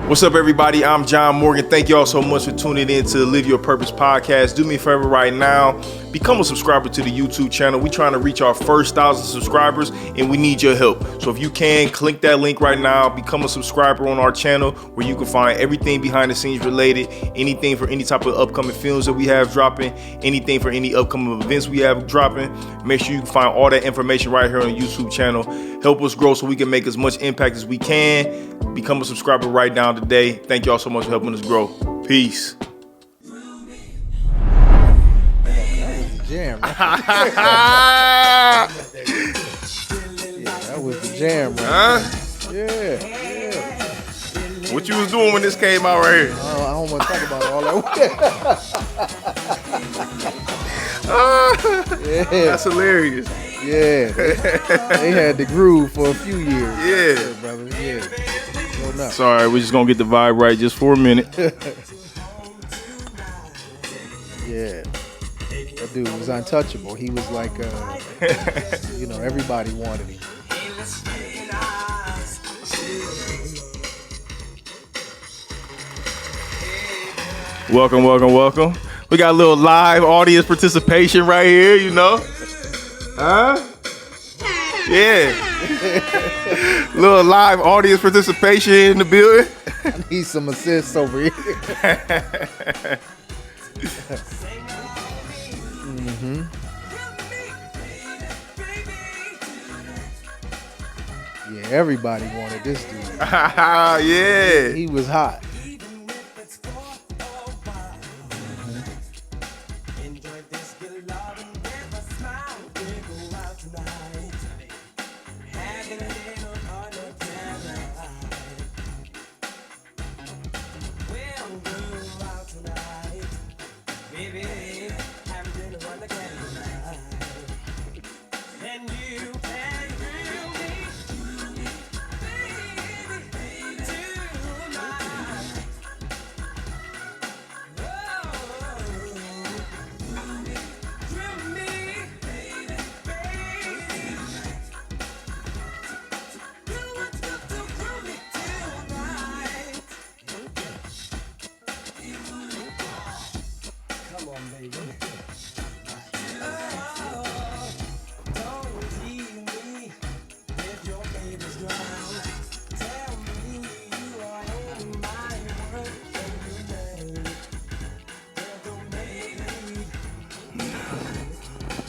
What's up, everybody? I'm John Morgan. Thank you all so much for tuning in to the Live Your Purpose podcast. Do me a favor right now. Become a subscriber to the YouTube channel. We're trying to reach our first 1,000 subscribers, and we need your help. So if you can, click that link right now. Become a subscriber on our channel where you can find everything behind the scenes related, anything for any type of upcoming films that we have dropping, anything for any upcoming events we have dropping. Make sure you can find all that information right here on the YouTube channel. Help us grow so we can make as much impact as we can. Become a subscriber right now today. Thank y'all so much for helping us grow. Peace. Jam, right? Yeah, that was the jam, right? Huh? Yeah. What you was doing when this came out right here? I don't want to talk about all that. Yeah. That's hilarious. Yeah. They had the groove for a few years. Yeah. Brother. Yeah. Go nuts. Sorry, we're just gonna get the vibe right just for a minute. Yeah. That dude was untouchable. He was like, everybody wanted him. Welcome. We got a little live audience participation right here, you know. Huh? Yeah. Little live audience participation in the building. I need some assists over here. Mm-hmm. Yeah, everybody wanted this dude. Yeah. He was hot.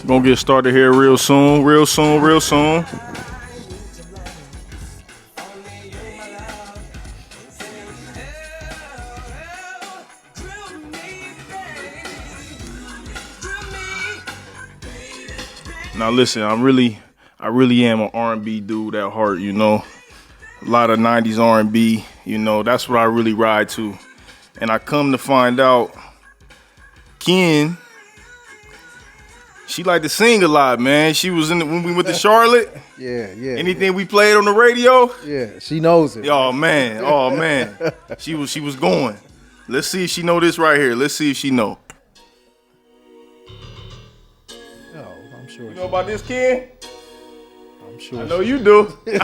Gonna get started here real soon. Now listen, I really am an R&B dude at heart, you know. A lot of 90s R&B, you know, that's what I really ride to. And I come to find out Ken, she liked to sing a lot, man. She was when we went to Charlotte. Yeah. Anything we played on the radio. Yeah, she knows it. Oh man. She was going. Let's see if she know this right here. Let's see if she know. Oh, I'm sure. You know about this, Ken? I'm sure. I know you do. You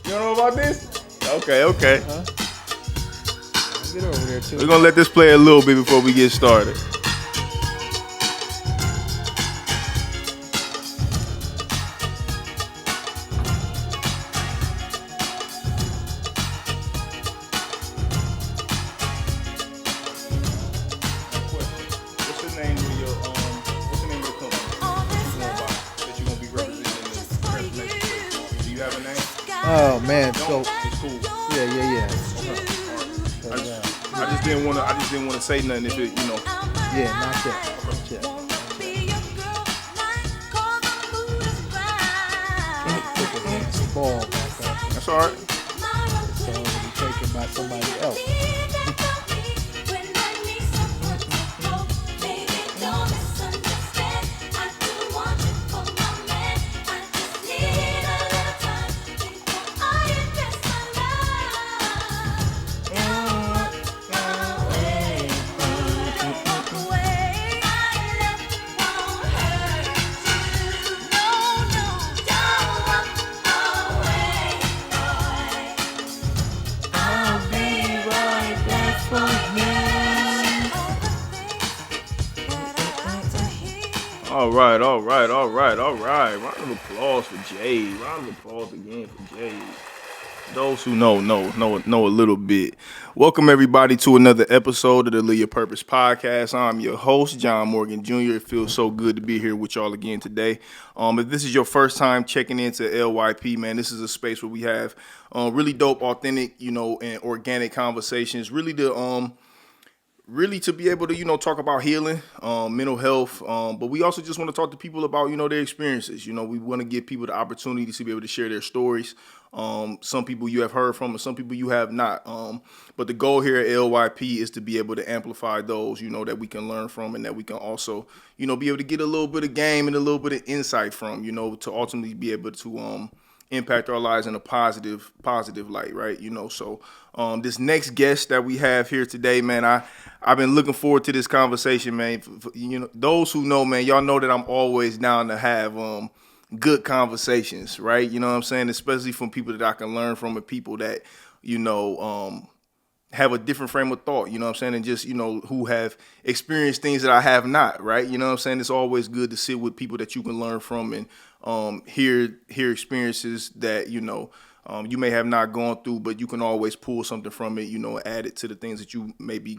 don't know about this? Okay. Huh? Get over there too. We're gonna let this play a little bit before we get started. What's the name of your company that you're gonna be representing in this presentation? Do you have a name? Oh man, so It's cool. yeah. I just didn't want to say nothing if it, you know. Yeah, not yet. Put the fancy ball back up. That's all right. It's already taken by somebody else. All right. Round of applause for Jay. Round of applause again for Jay. Those who know a little bit. Welcome everybody to another episode of the Live Your Purpose podcast. I'm your host, John Morgan Jr. It feels so good to be here with y'all again today. If this is your first time checking into LYP, man, this is a space where we have really dope, authentic, and organic conversations. Really to be able to, talk about healing, mental health, but we also just want to talk to people about, their experiences. We want to give people the opportunity to be able to share their stories. Some people you have heard from and some people you have not. But the goal here at LYP is to be able to amplify those, that we can learn from and that we can also, be able to get a little bit of game and a little bit of insight from, to ultimately be able to impact our lives in a positive light, right? So this next guest that we have here today, man, I've been looking forward to this conversation, man. Those who know, man, y'all know that I'm always down to have good conversations, right? You know what I'm saying? Especially from people that I can learn from and people that, have a different frame of thought, you know what I'm saying? And just, who have experienced things that I have not, right? You know what I'm saying? It's always good to sit with people that you can learn from and hear experiences that, you may have not gone through, but you can always pull something from it, add it to the things that you may be,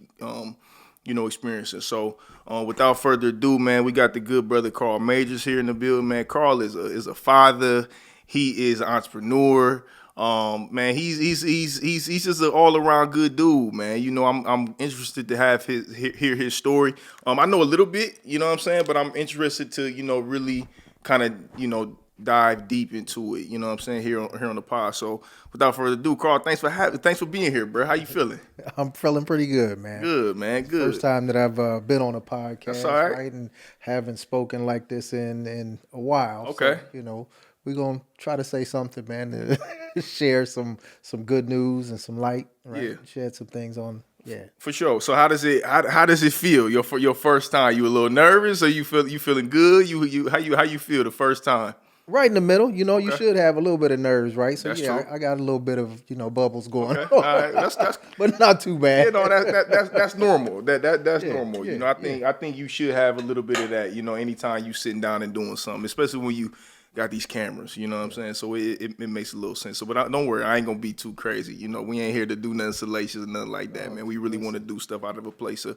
experiencing. So without further ado, man, we got the good brother Karl Majors here in the building, man. Karl is a father. He is an entrepreneur. Man, he's just an all around good dude, man. I'm interested to hear his story. I know a little bit, you know what I'm saying, but I'm interested to, really kind of, dive deep into it, you know what I'm saying, here on the pod. So without further ado, Karl, thanks for being here, bro. How you feeling? I'm feeling pretty good, man. Good, man. Good. First time that I've been on a podcast, That's all right. And haven't spoken like this in a while. Okay. So, we're gonna try to say something, man, to share some good news and some light, right? Yeah. Shed some things on. Yeah. For sure. So how does it feel? Your first time? You a little nervous, or you feeling good? How you feel the first time? Right in the middle, you Okay. should have a little bit of nerves, right? So That's true. true. I got a little bit of bubbles going Okay. on. All right. That's but not too bad. that's normal. That's Yeah, normal. yeah, I think you should have a little bit of that. Anytime you sitting down and doing something, especially when you got these cameras. You know what I'm saying? So it makes a little sense. So, but don't worry, I ain't gonna be too crazy. We ain't here to do nothing salacious or nothing like that, man. We really want to do stuff out of a place of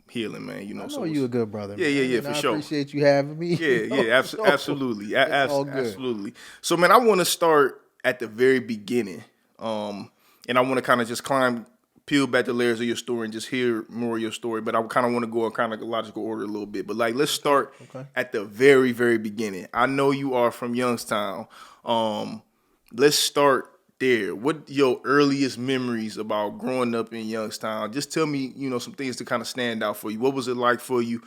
healing, man. I know so you a good brother. Yeah, man. yeah, And for I sure. appreciate you having me. Absolutely. It's all good. Absolutely. So, man, I want to start at the very beginning, and I want to kind of just peel back the layers of your story and just hear more of your story. But I kind of want to go in kind of logical order a little bit. But let's start at the very, very beginning. I know you are from Youngstown. Let's start there. What your earliest memories about growing up in Youngstown? Just tell me, some things to kind of stand out for you. What was it like for you?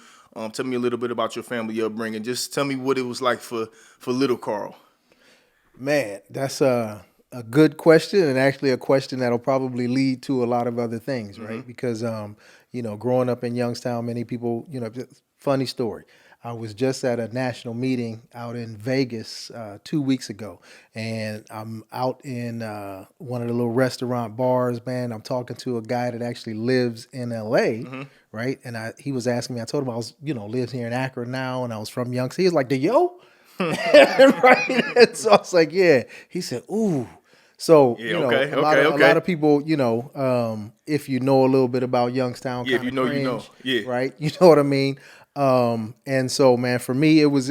Tell me a little bit about your family upbringing. Just tell me what it was like for little Karl. Man, that's a good question, and actually a question that'll probably lead to a lot of other things, right? Because growing up in Youngstown, many people, funny story. I was just at a national meeting out in Vegas 2 weeks ago, and I'm out in one of the little restaurant bars, man. I'm talking to a guy that actually lives in LA, right? And he was asking me, I told him I was, lives here in Akron now, and I was from Youngstown. He was like, right? And so I was like, yeah. He said, ooh. So, Yeah, a lot of people, if you know a little bit about Youngstown, Yeah, if you know, cringe, you know. Yeah. right? You know what I mean? And so, man, for me, it was,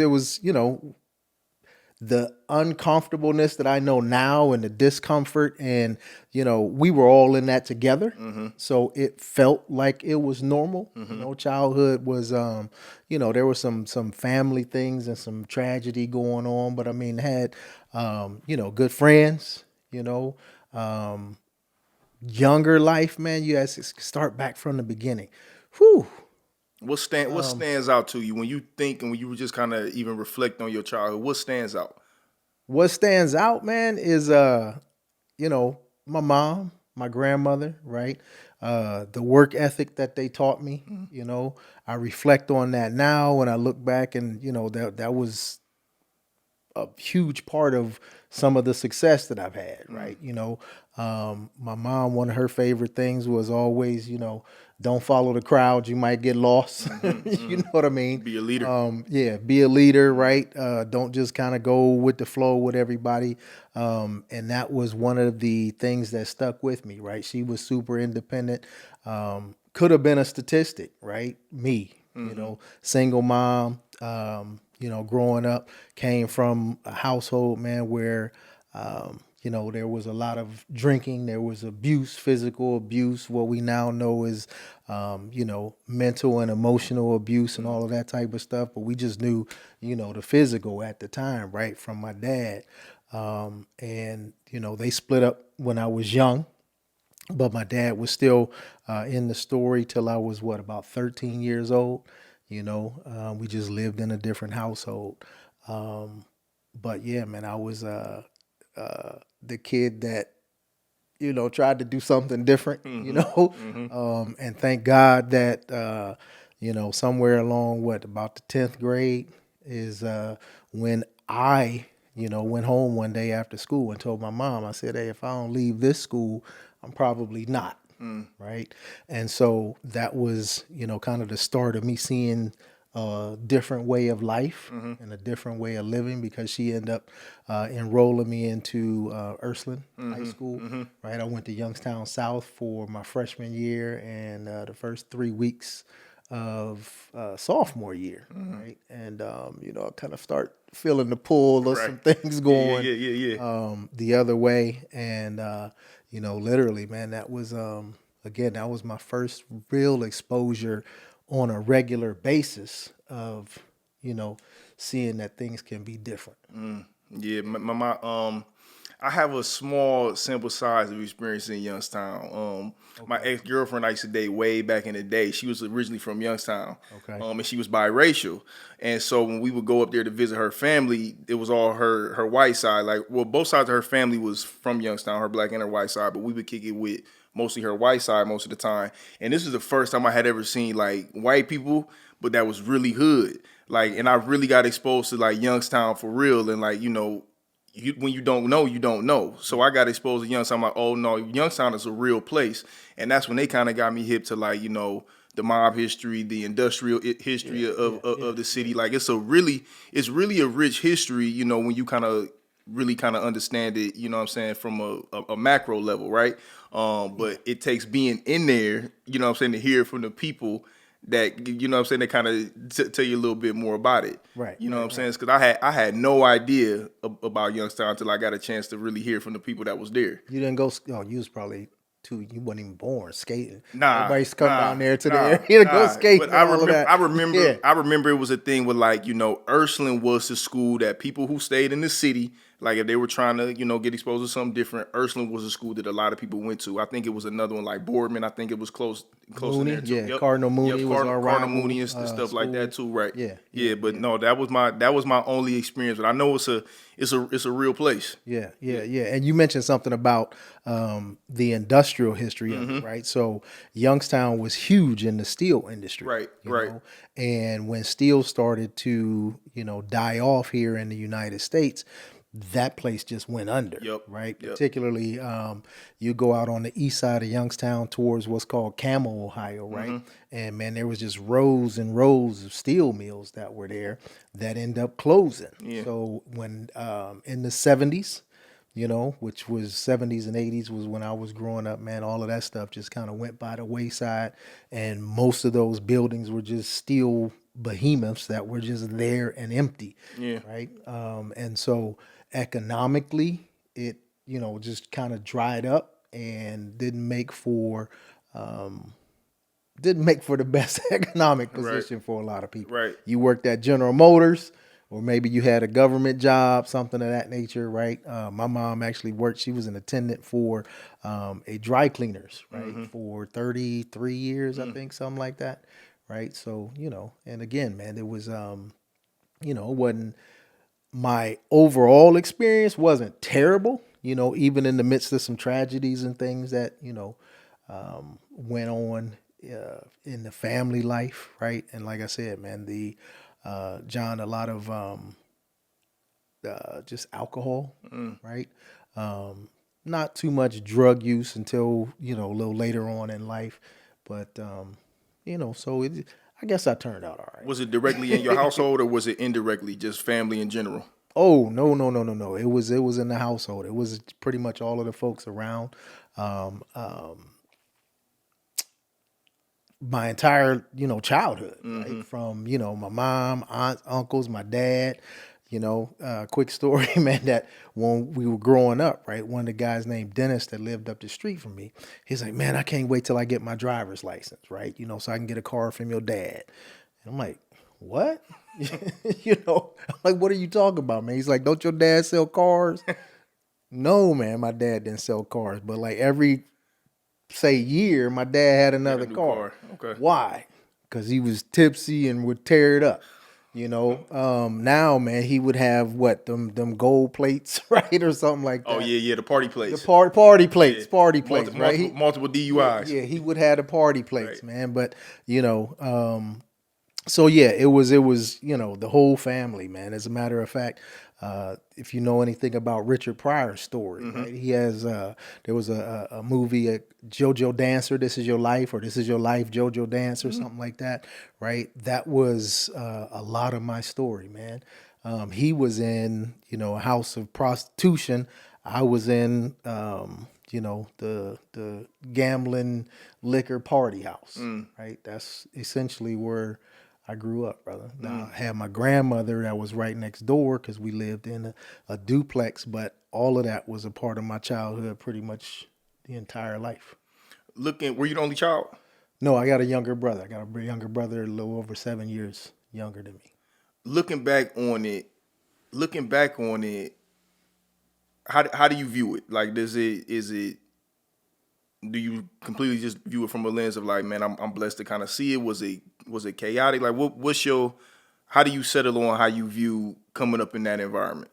the uncomfortableness that I know now and the discomfort, and we were all in that together. So it felt like it was normal. Childhood was there were some family things and some tragedy going on, but I mean had good friends, younger life, man. You had to start back from the beginning. Whew. What stands out to you when you think and when you just kind of even reflect on your childhood? What stands out? What stands out, man, is my mom, my grandmother, right? The work ethic that they taught me. I reflect on that now when I look back, and that was a huge part of some of the success that I've had, right? My mom, one of her favorite things was always, don't follow the crowd. You might get lost. You know what I mean? Be a leader. Yeah, be a leader, right? Don't just kind of go with the flow with everybody. And that was one of the things that stuck with me, right? She was super independent. Could have been a statistic, right? Me, single mom, growing up, came from a household, man, where, there was a lot of drinking, there was abuse, physical abuse, what we now know is, mental and emotional abuse and all of that type of stuff. But we just knew, the physical at the time, right, from my dad. And, they split up when I was young. But my dad was still in the story till I was about 13 years old. We just lived in a different household. But yeah, man, I was the kid that tried to do something different. And thank God that somewhere along about the 10th grade is when I went home one day after school and told my mom, I said, hey, if I don't leave this school, I'm probably not. Right. And so that was, kind of the start of me seeing a different way of life and a different way of living, because she ended up enrolling me into Ursuline High School. Right. I went to Youngstown South for my freshman year and the first 3 weeks of sophomore year. Right. And, I kind of start feeling the pull of some things going the other way. And, literally, man, that was, again, that was my first real exposure on a regular basis of, seeing that things can be different. Yeah, I have a small sample size of experience in Youngstown. My ex-girlfriend I used to date way back in the day. She was originally from Youngstown. And she was biracial. And so when we would go up there to visit her family, it was all her white side. Both sides of her family was from Youngstown, her black and her white side, but we would kick it with mostly her white side most of the time. And this was the first time I had ever seen white people, but that was really hood. And I really got exposed to Youngstown for real. And when you don't know, you don't know. So I got exposed to Youngstown. I'm like, oh no, Youngstown is a real place. And that's when they kind of got me hip to the mob history, the industrial history of the city. It's really a rich history, when you really understand it, you know what I'm saying, from a macro level, right? But it takes being in there, you know what I'm saying, to hear from the people that, you know what I'm saying, they kind of tell you a little bit more about it. Right. You know what I'm saying? Because I had no idea about Youngstown until I got a chance to really hear from the people that was there. You didn't go, you was probably you wasn't even born skating. Nah. Everybody's come down there to the area to go skate. But I remember it was a thing with Ursuline was the school that people who stayed in the city, if they were trying to, get exposed to something different, Ursuline was a school that a lot of people went to. I think it was another one like Boardman. I think it was close Mooney, in there too. Yeah, Yep. Cardinal Mooney was our rival. Cardinal Mooney and stuff school. like that too, right? Yeah. But no, that was my only experience. But I know it's a real place. Yeah. And you mentioned something about the industrial history of it, right? So Youngstown was huge in the steel industry, Right. know? And when steel started to die off here in the United States, that place just went under, right? Yep. Particularly, you go out on the east side of Youngstown towards what's called Camel, Ohio, right? And man, there was just rows and rows of steel mills that were there that end up closing. Yeah. So when in the 70s, which was 70s and 80s was when I was growing up, man, all of that stuff just kind of went by the wayside. And most of those buildings were just steel behemoths that were just there and empty. Yeah. Right. And so economically, it, just kind of dried up and didn't make for the best economic position for a lot of people. Right. You worked at General Motors, or maybe you had a government job, something of that nature, right? My mom actually worked, she was an attendant for a dry cleaners, right? For 33 years, I think, something like that, right? So, and again, man, it was, it wasn't, my overall experience wasn't terrible, even in the midst of some tragedies and things that, went on in the family life, right? And like I said, man, John, a lot of just alcohol, right? Not too much drug use until, a little later on in life. But, so I guess I turned out all right. Was it directly in your household, or was it indirectly, just family in general? Oh, no. It was in the household. It was pretty much all of the folks around. Um, um, my entire, childhood, right? From, my mom, aunts, uncles, my dad, quick story, man, that when we were growing up, right? One of the guys named Dennis that lived up the street from me, he's like, man, I can't wait till I get my driver's license, right? So I can get a car from your dad. And I'm like, what? I'm like, what are you talking about, man? He's like, don't your dad sell cars? No, man, my dad didn't sell cars, but like every year, my dad had another car. Okay. Why? Because he was tipsy and would tear it up. Now, man, he would have them gold plates, right, or something like that. Oh yeah, the party plates. The party plates, right? Multiple DUIs. Yeah, he would have the party plates, right. Man. But so yeah, it was the whole family, man. As a matter of fact, if you know anything about Richard Pryor's story, right? He has there was a movie, JoJo Dancer, This Is Your Life, or This Is Your Life, JoJo Dancer, something like that, right? That was a lot of my story, man. He was in a house of prostitution. I was in the gambling liquor party house, right? That's essentially where I grew up, brother. Now, I had my grandmother that was right next door because we lived in a duplex, but all of that was a part of my childhood pretty much the entire life. Were you the only child? No, I got a younger brother. I got a younger brother a little over 7 years younger than me. Looking back on it, how do you view it? Like, do you completely just view it from a lens of like, man, I'm blessed to kind of see it? Was it chaotic? Like, how do you settle on how you view coming up in that environment?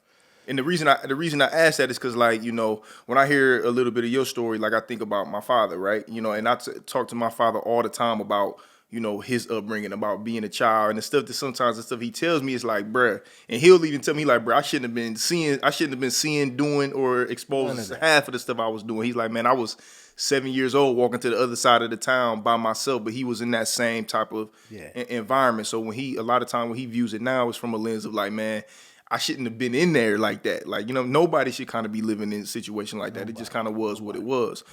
And the reason I ask that is because, like, when I hear a little bit of your story, like, I think about my father, right? And I talk to my father all the time about, his upbringing, about being a child, and sometimes the stuff he tells me is like, bruh, and he'll even tell me like, bruh, I shouldn't have been seeing, doing, or exposed to half of the stuff I was doing. He's like, man, I was 7 years old walking to the other side of the town by myself, but he was in that same type of environment. So a lot of time when he views it now, it's from a lens of like, man, I shouldn't have been in there like that. Like, nobody should kind of be living in a situation like that. It just kind of was what it was.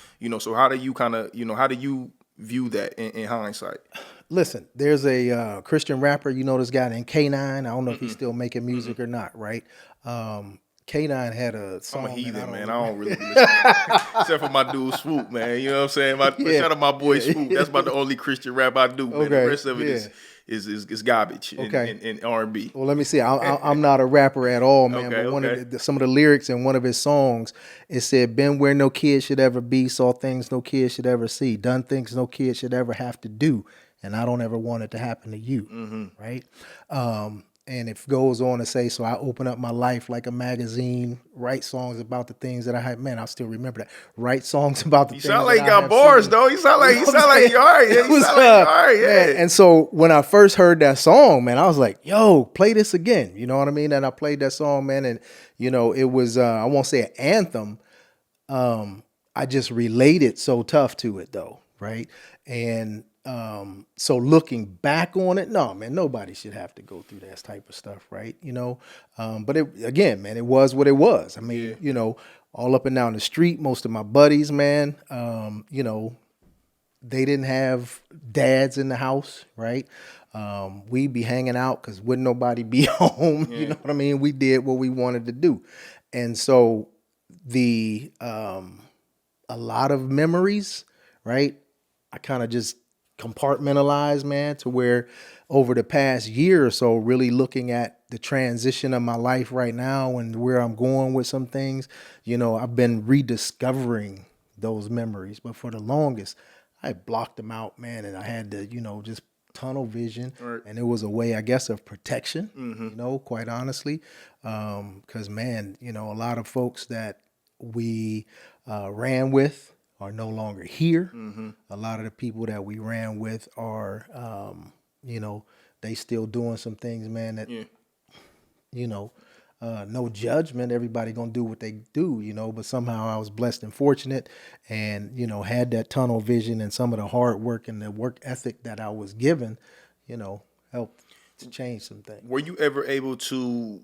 So how do you view that in hindsight? Listen, there's a Christian rapper, this guy named K9. I don't know if he's still making music or not, right? K9 had a song. I'm a heathen, man. I don't really listen. Except for my dude Swoop, man. You know what I'm saying? Shout out my boy Swoop. That's about the only Christian rap I do, man. The rest of it is garbage and R&B. Well, let me see. I'm not a rapper at all, man. But some of the lyrics in one of his songs, it said, "Been where no kid should ever be, saw things no kid should ever see, done things no kid should ever have to do, and I don't ever want it to happen to you." Right? And it goes on to say, so I open up my life like a magazine, write songs about the things that I had. Man, I still remember that. Write songs about the things that I have. You sound like you got bars, though. You sound like you all right. Yeah. You sound like all right, yeah. Man, and so when I first heard that song, man, I was like, yo, play this again. You know what I mean? And I played that song, man, and, it was, I won't say an anthem. I just related so tough to it, though, right? And so looking back on it, no, man, nobody should have to go through that type of stuff, right? But again, man, it was what it was. I mean, all up and down the street, most of my buddies, man, they didn't have dads in the house, right? We'd be hanging out because wouldn't nobody be home. You know what I mean? We did what we wanted to do. And so a lot of memories, right? I kind of just compartmentalized, man, to where over the past year or so, really looking at the transition of my life right now and where I'm going with some things, I've been rediscovering those memories. But for the longest, I blocked them out, man, and I had to, just tunnel vision. Right. And it was a way, I guess, of protection, quite honestly. Because, man, a lot of folks that we ran with are no longer here. A lot of the people that we ran with are, they still doing some things, man, that, no judgment. Everybody gonna do what they do, but somehow I was blessed and fortunate and, had that tunnel vision, and some of the hard work and the work ethic that I was given, helped to change some things. Were you ever able to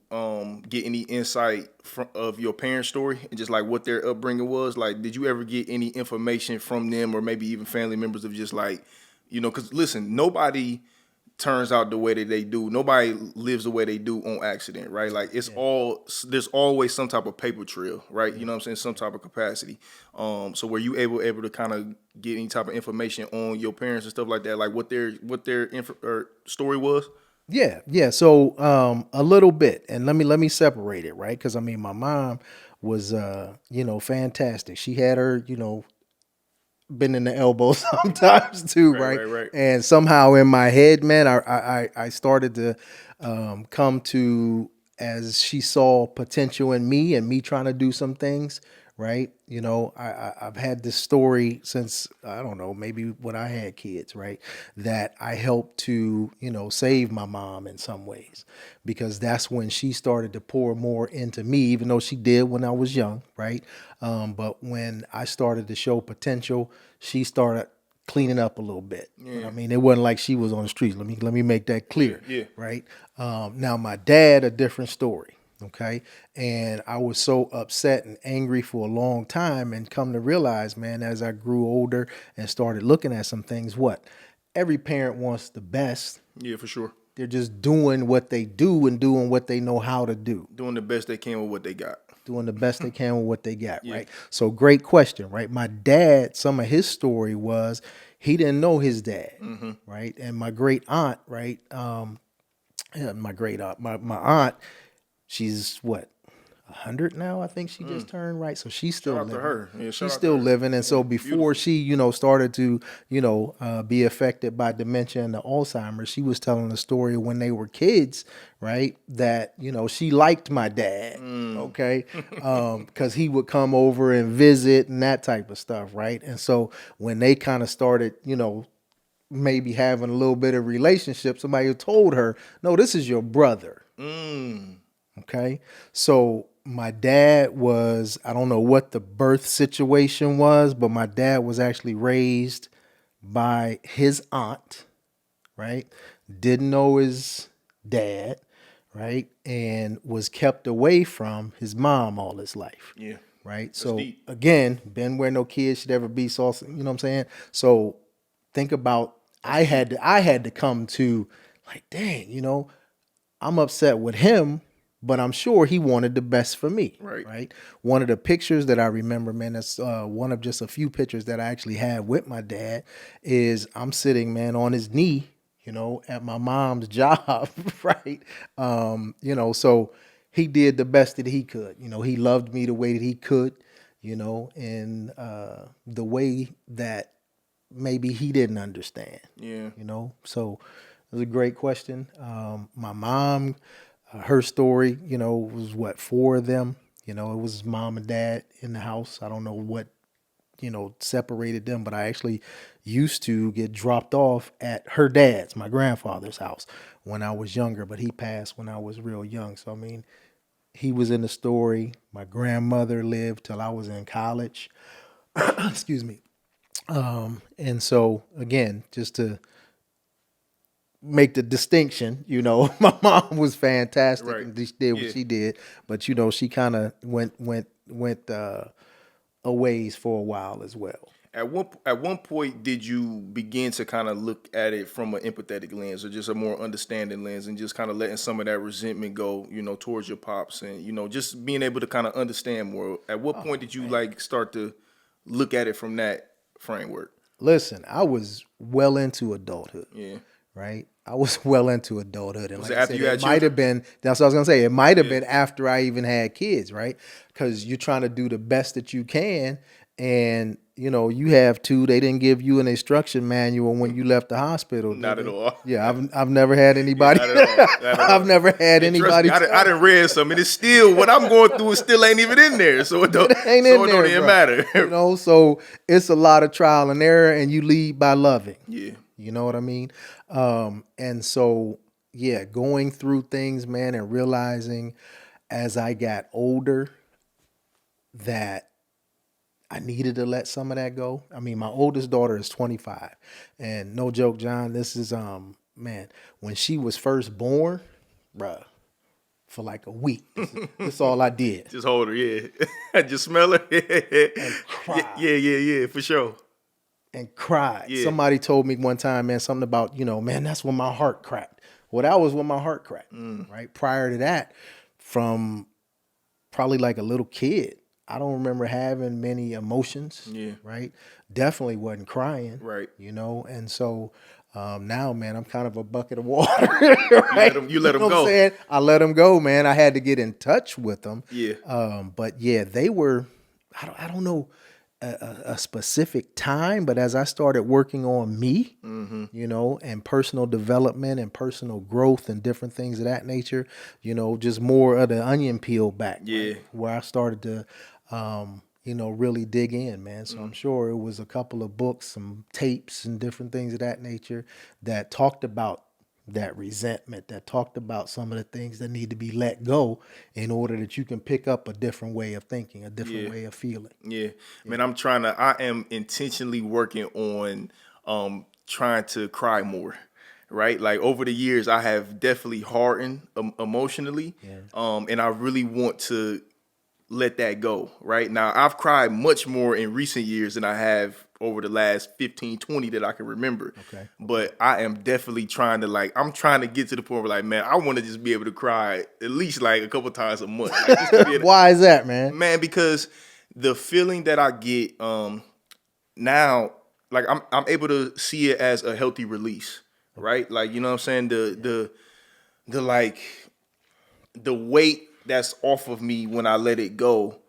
get any insight of your parents' story and just like what their upbringing was? Like, did you ever get any information from them, or maybe even family members of just like, because listen, nobody turns out the way that they do. Nobody lives the way they do on accident, right? Like there's always some type of paper trail, right? You know what I'm saying? Some type of capacity. So were you able to kind of get any type of information on your parents and stuff like that, like what their story was? Yeah. So a little bit, and let me separate it, right? Because I mean, my mom was fantastic. She had her been in the elbow sometimes too, right? Right. And somehow in my head, man, I started to come to, as she saw potential in me and me trying to do some things, right? I've had this story since, I don't know, maybe when I had kids, right? That I helped to, save my mom in some ways, because that's when she started to pour more into me, even though she did when I was young, right? But when I started to show potential, she started cleaning up a little bit. I mean, it wasn't like she was on the streets. Let me make that clear. Yeah. Right. Now my dad, a different story. Okay. And I was so upset and angry for a long time, and come to realize, man, as I grew older and started looking at some things, every parent wants the best. Yeah, for sure. They're just doing what they do and doing what they know how to do. Doing the best they can with what they got. Doing the best they can with what they got, right? So great question, right? My dad, some of his story was he didn't know his dad, right? And my great aunt, right? My great aunt, my aunt, she's what, 100 now? I think she just turned, right? So she's still Shout out living. to her. Yeah, shout She's out to still her. living, and so before she, started to, be affected by dementia and the Alzheimer's, she was telling the story when they were kids, right? That she liked my dad, okay, because he would come over and visit and that type of stuff, right? And so when they kind of started, maybe having a little bit of relationship, somebody told her, "No, this is your brother." Okay. So my dad was, I don't know what the birth situation was, but my dad was actually raised by his aunt, right? Didn't know his dad, right? And was kept away from his mom all his life. Yeah. Right. So deep. again, been where no kid should ever be. So, you know what I'm saying? So think about, I had to come to like, dang, I'm upset with him, but I'm sure he wanted the best for me. Right. One of the pictures that I remember, man, that's one of just a few pictures that I actually had with my dad, is I'm sitting, man, on his knee, at my mom's job, right? So he did the best that he could. He loved me the way that he could, in the way that maybe he didn't understand. Yeah. So it was a great question. My mom, her story, was what, four of them. It was mom and dad in the house. I don't know what, separated them, but I actually used to get dropped off at her dad's, my grandfather's house, when I was younger, but he passed when I was real young. So, I mean, he was in the story. My grandmother lived till I was in college. Excuse me. And so again, just to make the distinction, my mom was fantastic and she did what she did, but she kind of went a ways for a while as well. At one point, did you begin to kind of look at it from an empathetic lens, or just a more understanding lens, and just kind of letting some of that resentment go, towards your pops, and just being able to kind of understand more? At what point did you like start to look at it from that framework? Listen, I was well into adulthood. Yeah. Right? I was well into adulthood. And Was like it I after said, you had it might have children? been, that's what I was going to say. It might have been after I even had kids, right? Because you're trying to do the best that you can. And, you have two, they didn't give you an instruction manual when you left the hospital. Not at all. Yeah, I've never had anybody. Not at all. Not at all. I've never had And trust anybody. me, I done read some, and it's still, what I'm going through, it still ain't even in there. So it don't, ain't so in it don't there, even bro. matter. So it's a lot of trial and error, and you lead by loving. Yeah. You know what I mean? And so, yeah, going through things, man, and realizing as I got older that I needed to let some of that go. I mean, my oldest daughter is 25. And no joke, John, this is man, when she was first born, bruh, for like a week. This is all I did. Just hold her, yeah. Just smell her. And cry. Yeah, for sure. And cried. Yeah. Somebody told me one time, man, something about, man, that's when my heart cracked. Well, that was when my heart cracked, right? Prior to that, from probably like a little kid, I don't remember having many emotions, right? Definitely wasn't crying, Right. And so now, man, I'm kind of a bucket of water, right? You let them know go. What I'm saying? I let them go, man. I had to get in touch with them. Yeah. But yeah, they were, I don't know a specific time, but as I started working on me, and personal development and personal growth and different things of that nature, just more of the onion peel back, right? Where I started to, really dig in, man. So I'm sure it was a couple of books, some tapes and different things of that nature that talked about that resentment, that talked about some of the things that need to be let go in order that you can pick up a different way of thinking, a different way of feeling. Yeah. Man, I am intentionally working on trying to cry more. Right? Like over the years I have definitely hardened emotionally. And I really want to let that go. Right? Now I've cried much more in recent years than I have over the last 15, 20 that I can remember. Okay. But I am definitely trying to I'm trying to get to the point where man, I want to just be able to cry at least like a couple times a month. Like, just to be Why is that, man? Man, because the feeling that I get now, like I'm able to see it as a healthy release, right? Like, you know what I'm saying? The weight that's off of me when I let it go.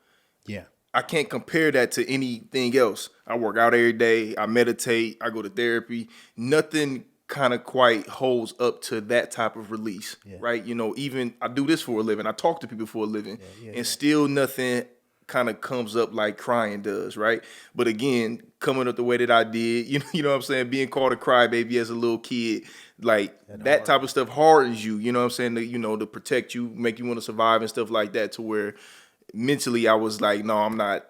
Yeah. I can't compare that to anything else. I work out every day. I meditate. I go to therapy. Nothing kind of quite holds up to that type of release, right? Even I do this for a living. I talk to people for a living, and still nothing kind of comes up like crying does, right? But again, coming up the way that I did, you know what I'm saying? Being called a crybaby as a little kid, like that type of stuff hardens you, you know what I'm saying? To protect you, make you want to survive and stuff like that, to where mentally I was like, no, I'm not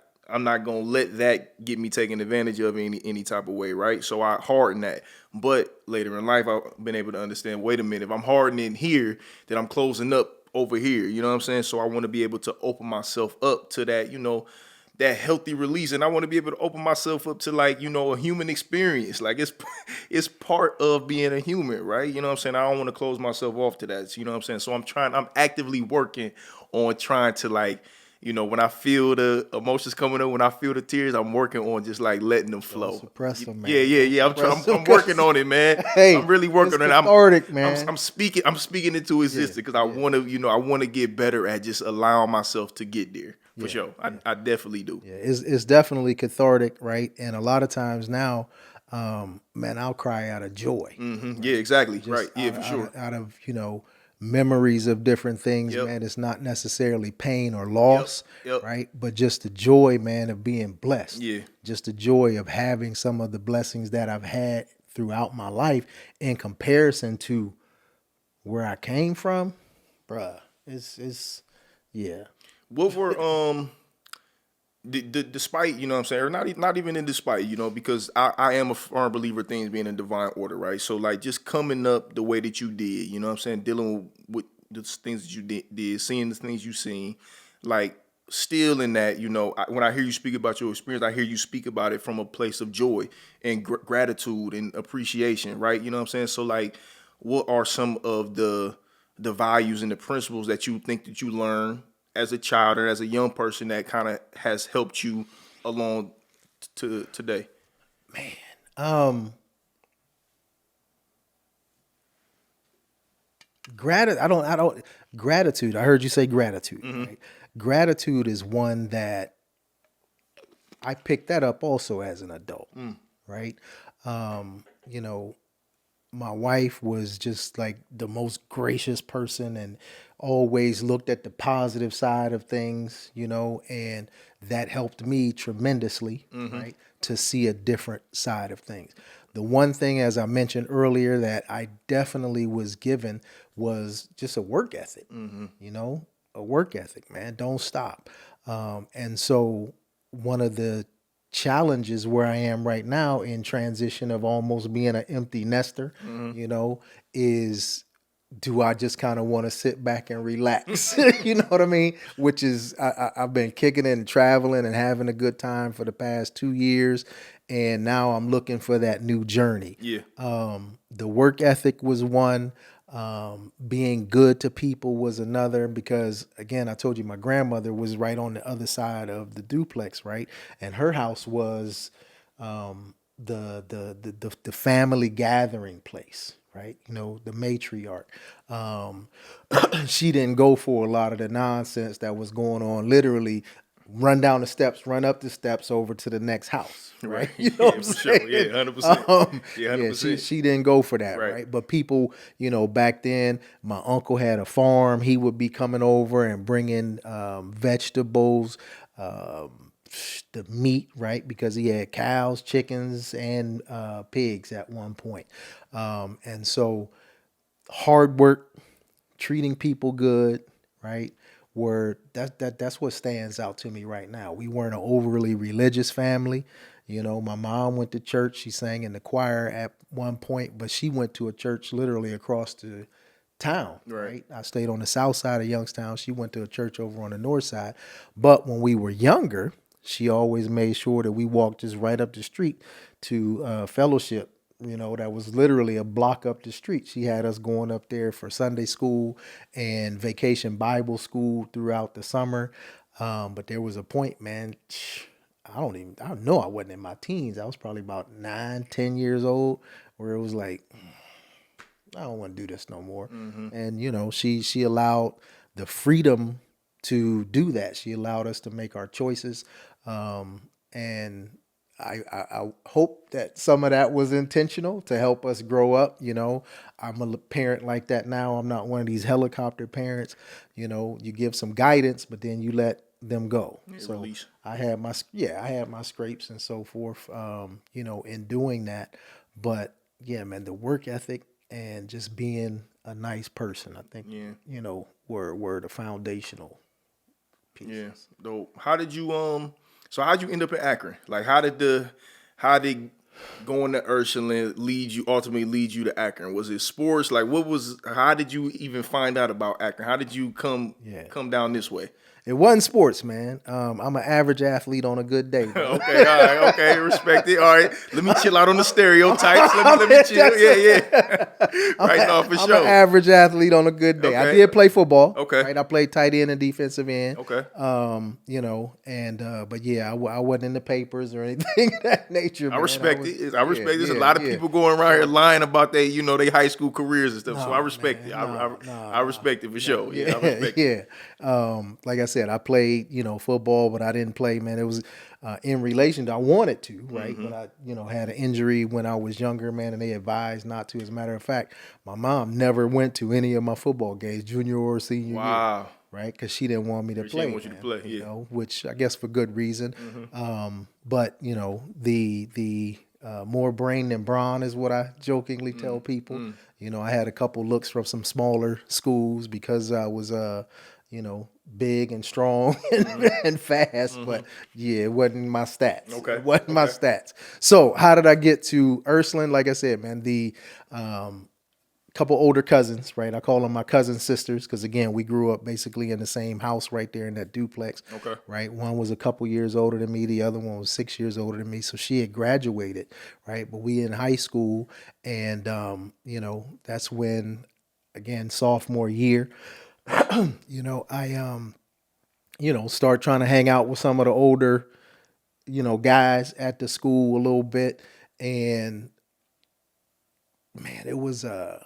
gonna let that get me taken advantage of any type of way, right? So I hardened that. But later in life I've been able to understand, wait a minute, if I'm hardening here, then I'm closing up over here. You know what I'm saying? So I want to be able to open myself up to that, that healthy release. And I want to be able to open myself up to a human experience. Like it's part of being a human, right? You know what I'm saying? I don't want to close myself off to that. You know what I'm saying? So I'm actively working on trying to when I feel the emotions coming up, when I feel the tears, I'm working on just letting them flow. Don't suppress them, man. Yeah. I'm working on it, man. Hey, I'm really working on it. Cathartic, man. I'm speaking into existence because I want to get better at just allowing myself to get there. For sure. I definitely do. Yeah, it's definitely cathartic, right? And a lot of times now, man, I'll cry out of joy. Mm-hmm. Yeah, exactly. Just right. Yeah, for sure. Out of, memories of different things, man. It's not necessarily pain or loss, right? But just the joy, man, of being blessed. Yeah. Just the joy of having some of the blessings that I've had throughout my life in comparison to where I came from, bruh. It's yeah. What were despite, you know what I'm saying, or not even in despite, because I am a firm believer of things being in divine order, right? So just coming up the way that you did, you know what I'm saying, dealing with the things that you did, seeing the things you seen, still in that, when I hear you speak about your experience, I hear you speak about it from a place of joy and gratitude and appreciation, right? You know what I'm saying? So what are some of the values and the principles that you think that you learn as a child or as a young person that kind of has helped you along to today? Man, gratitude. I heard you say gratitude, right? Gratitude is one that I picked that up also as an adult, right? My wife was just like the most gracious person and always looked at the positive side of things, and that helped me tremendously, right? To see a different side of things. The one thing, as I mentioned earlier, that I definitely was given was just a work ethic, a work ethic, man. Don't stop. And so one of the challenges where I am right now in transition of almost being an empty nester, is do I just kind of want to sit back and relax? You know what I mean? Which is, I've been kicking it and traveling and having a good time for the past 2 years. And now I'm looking for that new journey. Yeah. The work ethic was one. Being good to people was another, because again, I told you my grandmother was right on the other side of the duplex, right? And her house was the family gathering place, right? The matriarch. She didn't go for a lot of the nonsense that was going on. Literally, run down the steps, run up the steps over to the next house, right? You know what I'm for saying? sure. Yeah, 100%. Yeah, 100%. She didn't go for that, right? But people, back then, my uncle had a farm. He would be coming over and bringing vegetables, the meat, right? Because he had cows, chickens, and pigs at one point. And so hard work, treating people good, right? That's what stands out to me right now. We weren't an overly religious family. My mom went to church. She sang in the choir at one point, but she went to a church literally across the town, right? I stayed on the south side of Youngstown. She went to a church over on the north side. But when we were younger, she always made sure that we walked just right up the street to fellowship. That was literally a block up the street. She had us going up there for Sunday school and vacation Bible school throughout the summer. But there was a point, man, I know I wasn't in my teens. I was probably about 9, 10 years old, where it was like, I don't want to do this no more. And, she allowed the freedom to do that. She allowed us to make our choices. And I hope that some of that was intentional to help us grow up. I'm a parent like that now. I'm not one of these helicopter parents. You give some guidance, but then you let them go. So release. I had my scrapes and so forth, in doing that. But yeah, man, the work ethic and just being a nice person, I think, were the foundational pieces. Yeah. Dope. How'd you end up in Akron? Like, how did going to Ursuline ultimately lead you to Akron? Was it sports? Like, how did you even find out about Akron? How did you come down this way? It wasn't sports, man. I'm an average athlete on a good day. Okay, all right, okay, respect it. All right, let me chill out on the stereotypes. Let me chill. Yeah. Right now, for sure. I'm an average athlete on a good day. Okay. I did play football. Okay. Right, I played tight end and defensive end. Okay. But yeah, I wasn't in the papers or anything of that nature. I respect it. I respect it. There's a lot of people going around here lying about their high school careers and stuff. So I respect it. I respect it for sure. Yeah, I respect it. Like I said, I played, football, but I didn't play, man. It was in relation to, I wanted to, right? But I, had an injury when I was younger, man, and they advised not to. As a matter of fact, my mom never went to any of my football games, junior or senior year, right? Because she didn't want me to play. She didn't want you to play, which I guess for good reason. But, the more brain than brawn is what I jokingly tell people. I had a couple looks from some smaller schools because I was, big and strong and fast, but yeah, it wasn't my stats. Okay. It wasn't my stats. So how did I get to Ursuline? Like I said, man, the couple older cousins, right? I call them my cousin sisters because, again, we grew up basically in the same house right there in that duplex. Okay. Right? One was a couple years older than me. The other one was 6 years older than me. So she had graduated, right? But we in high school, and, that's when, again, sophomore year, I, start trying to hang out with some of the older, guys at the school a little bit. And, man, it was, I'll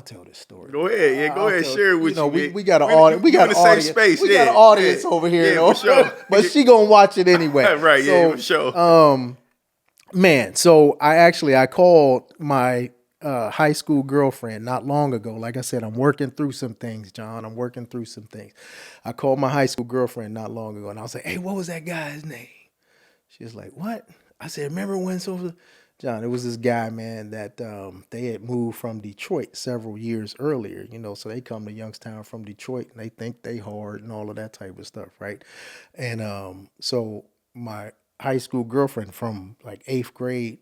tell this story. Go ahead, yeah. Go ahead, share it with you. We got an audience. We got an audience. Space. We got an audience over here, for sure. But she gonna watch it anyway. Right, so, for sure. Man, so I called my high school girlfriend not long ago. Like I said, I'm working through some things, John. I'm working through some things. I called my high school girlfriend not long ago, and I was like, "Hey, what was that guy's name?" She was like, "What?" I said, "Remember when John, it was this guy, man, that they had moved from Detroit several years earlier, so they come to Youngstown from Detroit and they think they hard and all of that type of stuff, right? And so my high school girlfriend from like eighth grade,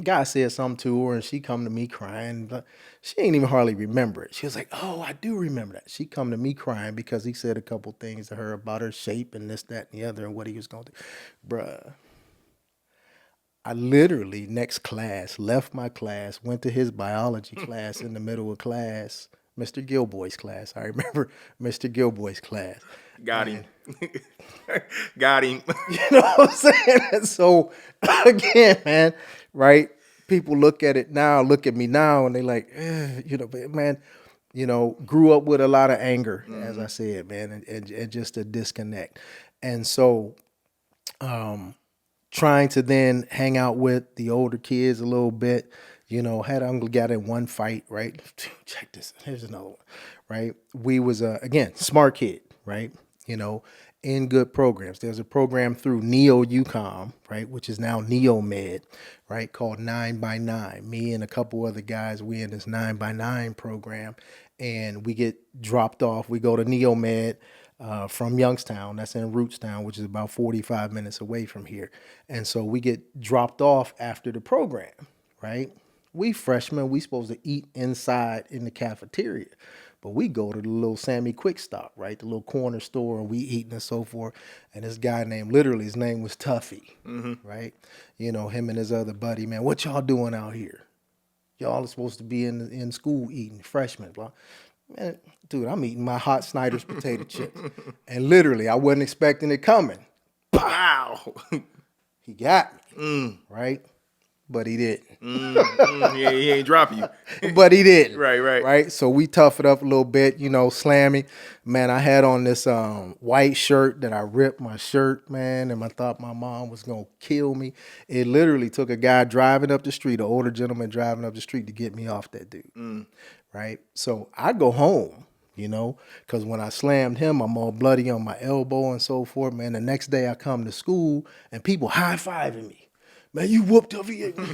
guy said something to her and she come to me crying, but she ain't even hardly remember it. She was like, "Oh, I do remember that." She come to me crying because he said a couple things to her about her shape and this, that, and the other and what he was going to do. Bruh, I literally next class left my class, went to his biology class in the middle of class, Mr. Gilboy's class. I remember Mr. Gilboy's class. Got him. Got him. You know what I'm saying? And so again, man, right? People look at me now, and they like, but man, grew up with a lot of anger, as I said, man, and just a disconnect. And so, trying to then hang out with the older kids a little bit, got in one fight, right? Check this. Here's another one, right? We was again smart kid, right? In good programs. There's a program through Neo UCOM, right, which is now NeoMed, right, called 9x9. Me and a couple other guys, we in this 9x9 program, and we get dropped off. We go to NeoMed from Youngstown. That's in Rootstown, which is about 45 minutes away from here. And so we get dropped off after the program, right? We freshmen, we supposed to eat inside in the cafeteria. But we go to the little Sammy Quick Stop, right? The little corner store, and we eating and so forth. And this guy his name was Tuffy, right? Him and his other buddy, man, what y'all doing out here? Y'all are supposed to be in school eating, freshmen, blah. Man, dude, I'm eating my hot Snyder's potato chips. And literally, I wasn't expecting it coming. Wow. He got me, right? But he didn't. Yeah, he ain't dropping you. But he didn't. Right. So we tough it up a little bit, slammy. Man, I had on this white shirt that I ripped my shirt, man, and I thought my mom was going to kill me. It literally took a guy driving up the street, an older gentleman driving up the street to get me off that dude, right? So I go home, because when I slammed him, I'm all bloody on my elbow and so forth, man. The next day I come to school and people high-fiving me. Man, you whooped up here. Yeah.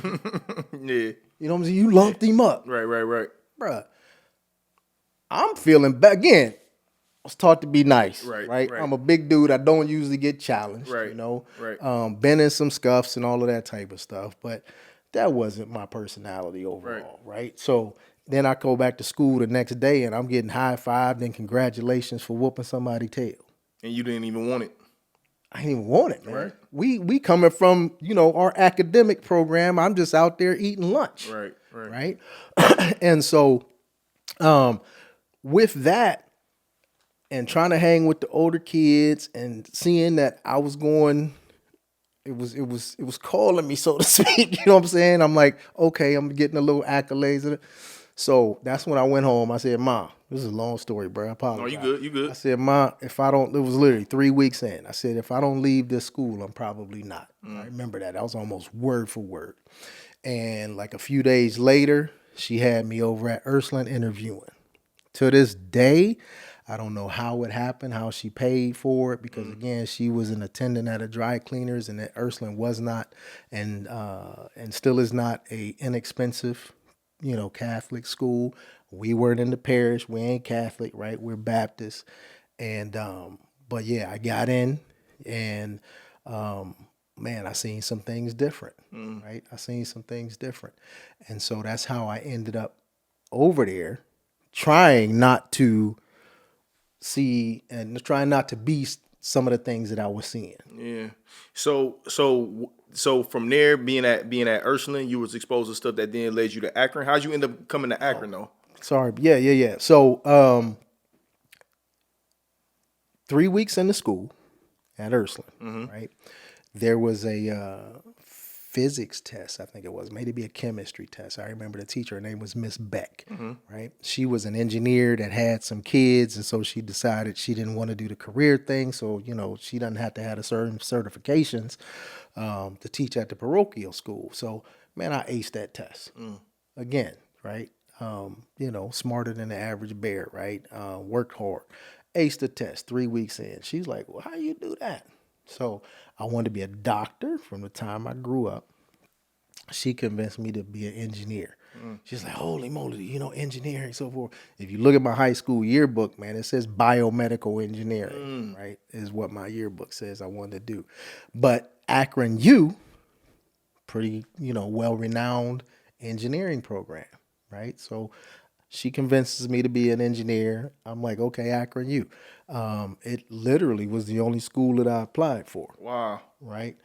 You know what I'm saying? You lumped him up. Right. Bruh, I'm feeling back. Again, I was taught to be nice. Right. I'm a big dude. I don't usually get challenged. Right. Right. Been in some scuffs and all of that type of stuff. But that wasn't my personality overall. Right. So then I go back to school the next day and I'm getting high-fived and congratulations for whooping somebody's tail. And you didn't even want it. I didn't even want it, man. Right. We coming from, our academic program. I'm just out there eating lunch. Right. And so with that and trying to hang with the older kids and seeing that I was going, it was calling me, so to speak. You know what I'm saying? I'm like, okay, I'm getting a little accolades. So that's when I went home. I said, "Mom, this is a long story, bro. I apologize." No, you good. I said, "Mom, if I don't," it was literally 3 weeks in. I said, "If I don't leave this school, I'm probably not." I remember that. That was almost word for word. And like a few days later, she had me over at Ursuline interviewing. To this day, I don't know how it happened, how she paid for it, because again, she was an attendant at a dry cleaners, and that Ursuline was not, and still is not, a inexpensive, Catholic school. We weren't in the parish. We ain't Catholic, right? We're Baptist. And, but yeah, I got in and, man, I seen some things different, right? I seen some things different. And so that's how I ended up over there trying not to see and trying not to be some of the things that I was seeing. Yeah. So from there, being at Ursuline, you was exposed to stuff that then led you to Akron. How'd you end up coming to Akron though? Sorry. Yeah. So 3 weeks into school at Ursuline, right? There was a physics test, I think it was, maybe a chemistry test. I remember the teacher, her name was Miss Beck, right? She was an engineer that had some kids, and so she decided she didn't want to do the career thing, so, she doesn't have to have a certain certifications to teach at the parochial school. So, man, I aced that test. Again, right? Smarter than the average bear, right? Worked hard. Aced the test 3 weeks in. She's like, well, how you do that? So I wanted to be a doctor from the time I grew up. she convinced me to be an engineer. She's like, holy moly, engineering, so forth. If you look at my high school yearbook, man, it says biomedical engineering, right? Is what my yearbook says I wanted to do. But Akron U, pretty, well-renowned engineering program, right? So she convinces me to be an engineer. I'm like, okay, Akron U. It literally was the only school that I applied for. Wow. Right?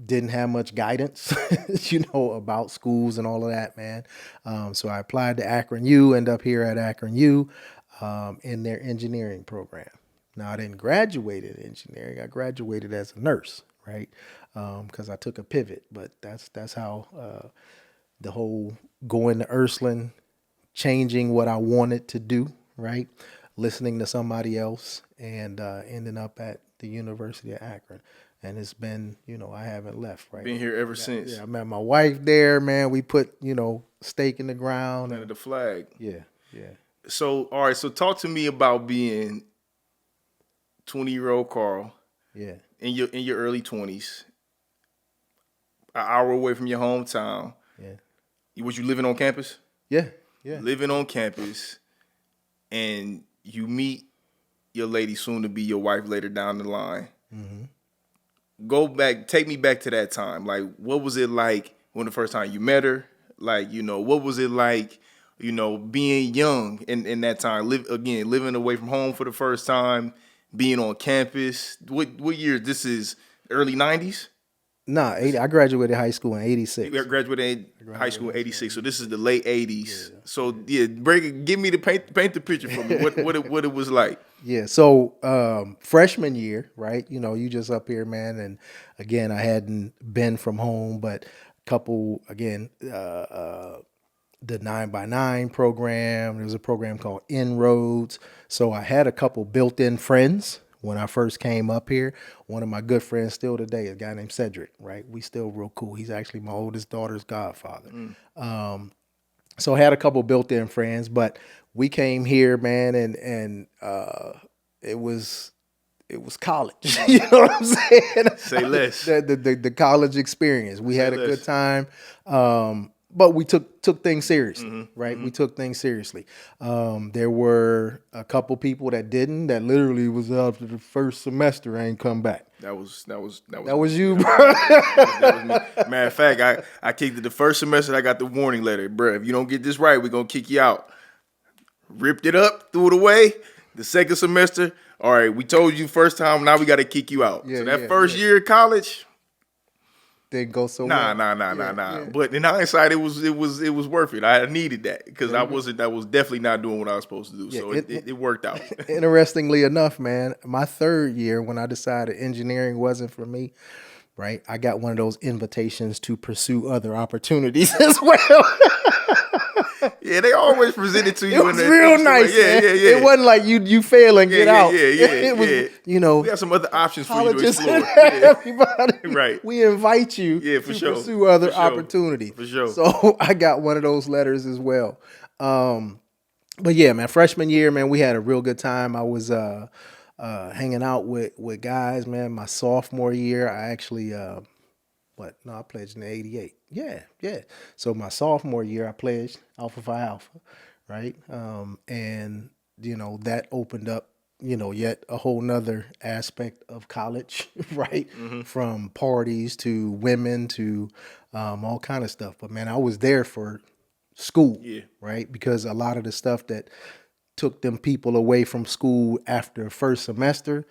Didn't have much guidance, about schools and all of that, man. So I applied to Akron U, end up here at Akron U in their engineering program. Now, I didn't graduate in engineering. I graduated as a nurse, right? Because I took a pivot, but that's how the whole going to Ursuline, changing what I wanted to do, right? Listening to somebody else and ending up at the University of Akron. And it's been, I haven't left, right? Been here ever since. Yeah, I met my wife there, man. We put, stake in the ground. Planted the flag. Yeah. So, all right. So, talk to me about being 20-year-old Karl. Yeah. In your early 20s, an hour away from your hometown. Yeah. Was you living on campus? Yeah. Living on campus, and you meet your lady, soon to be your wife, later down the line. Mm-hmm. Take me back to that time. Like, what was it like when the first time you met her? Like, what was it like, being young in that time? Living away from home for the first time, being on campus. What year? This is early 90s? Nah, I graduated high school in 86. You graduated high school in 86, so this is the late 80s. Yeah. So, give me paint the picture for me, what it was like. Yeah, so freshman year, right? You just up here, man. And again, I hadn't been from home, but a couple, again, the 9x9 program. There was a program called Inroads. So I had a couple built-in friends when I first came up here. One of my good friends still today, a guy named Cedric, right? We still real cool. He's actually my oldest daughter's godfather. So I had a couple built-in friends, but we came here, man, and it was college. You know what I'm saying? Say less. The college experience. We had a good time. But we took things seriously, right? We took things seriously. There were a couple people that didn't, that literally was after the first semester ain't come back. That was you, bro. That was me. Matter of fact, I kicked it the first semester. I got the warning letter, bro. If you don't get this right, we're gonna kick you out. Ripped it up, threw it away. The second semester, all right, we told you first time. Now we got to kick you out. So that first year of college. Didn't go so well. Nah. But in hindsight, it was worth it. I needed that because I was definitely not doing what I was supposed to do. So it worked out. Interestingly enough, man, my third year when I decided engineering wasn't for me, right? I got one of those invitations to pursue other opportunities as well. Yeah, they always present it to you. It was real nice. Yeah. It wasn't like you fail and get out. It was, we got some other options for you to explore. Everybody, right? We invite you to pursue other opportunities. For sure. So I got one of those letters as well. But yeah, man, freshman year, man, we had a real good time. I was hanging out with guys, man. My sophomore year, I actually I pledged in '88. Yeah. So my sophomore year, I pledged Alpha Phi Alpha, right? And that opened up, yet a whole nother aspect of college, right? From parties to women to all kind of stuff. But man, I was there for school, right? Because a lot of the stuff that took them people away from school after first semester,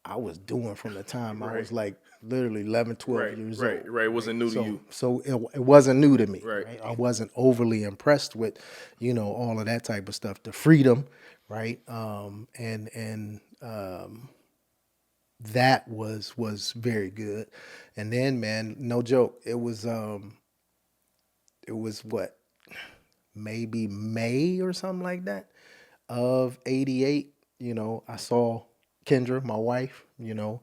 I was doing from the time I was like literally 11, 12 years old. Right. It wasn't new to you. So it wasn't new to me. Right. I wasn't overly impressed with, all of that type of stuff. The freedom, right? And that was very good. And then, man, no joke, it was what, maybe May or something like that of '88. I saw Kendra, my wife, and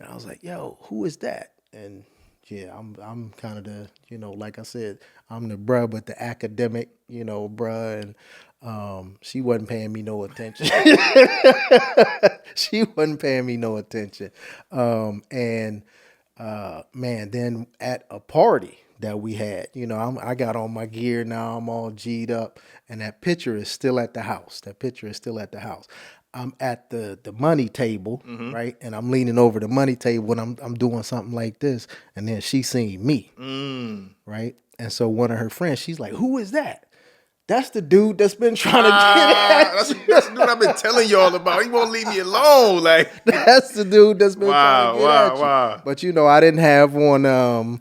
I was like, yo, who is that? And yeah, I'm kind of the, like I said, I'm the bruh, but the academic, bruh. And she wasn't paying me no attention. Man, then at a party that we had, I got on my gear now, I'm all G'd up, and that picture is still at the house. I'm at the money table, right? And I'm leaning over the money table and I'm doing something like this, and then she seen me, right? And so one of her friends, she's like, "Who is that?" That's the dude that's been trying to get at you. That's the dude I've been telling y'all about. He won't leave me alone. Like, That's the dude that's been trying to get at you. wow. But I didn't have on I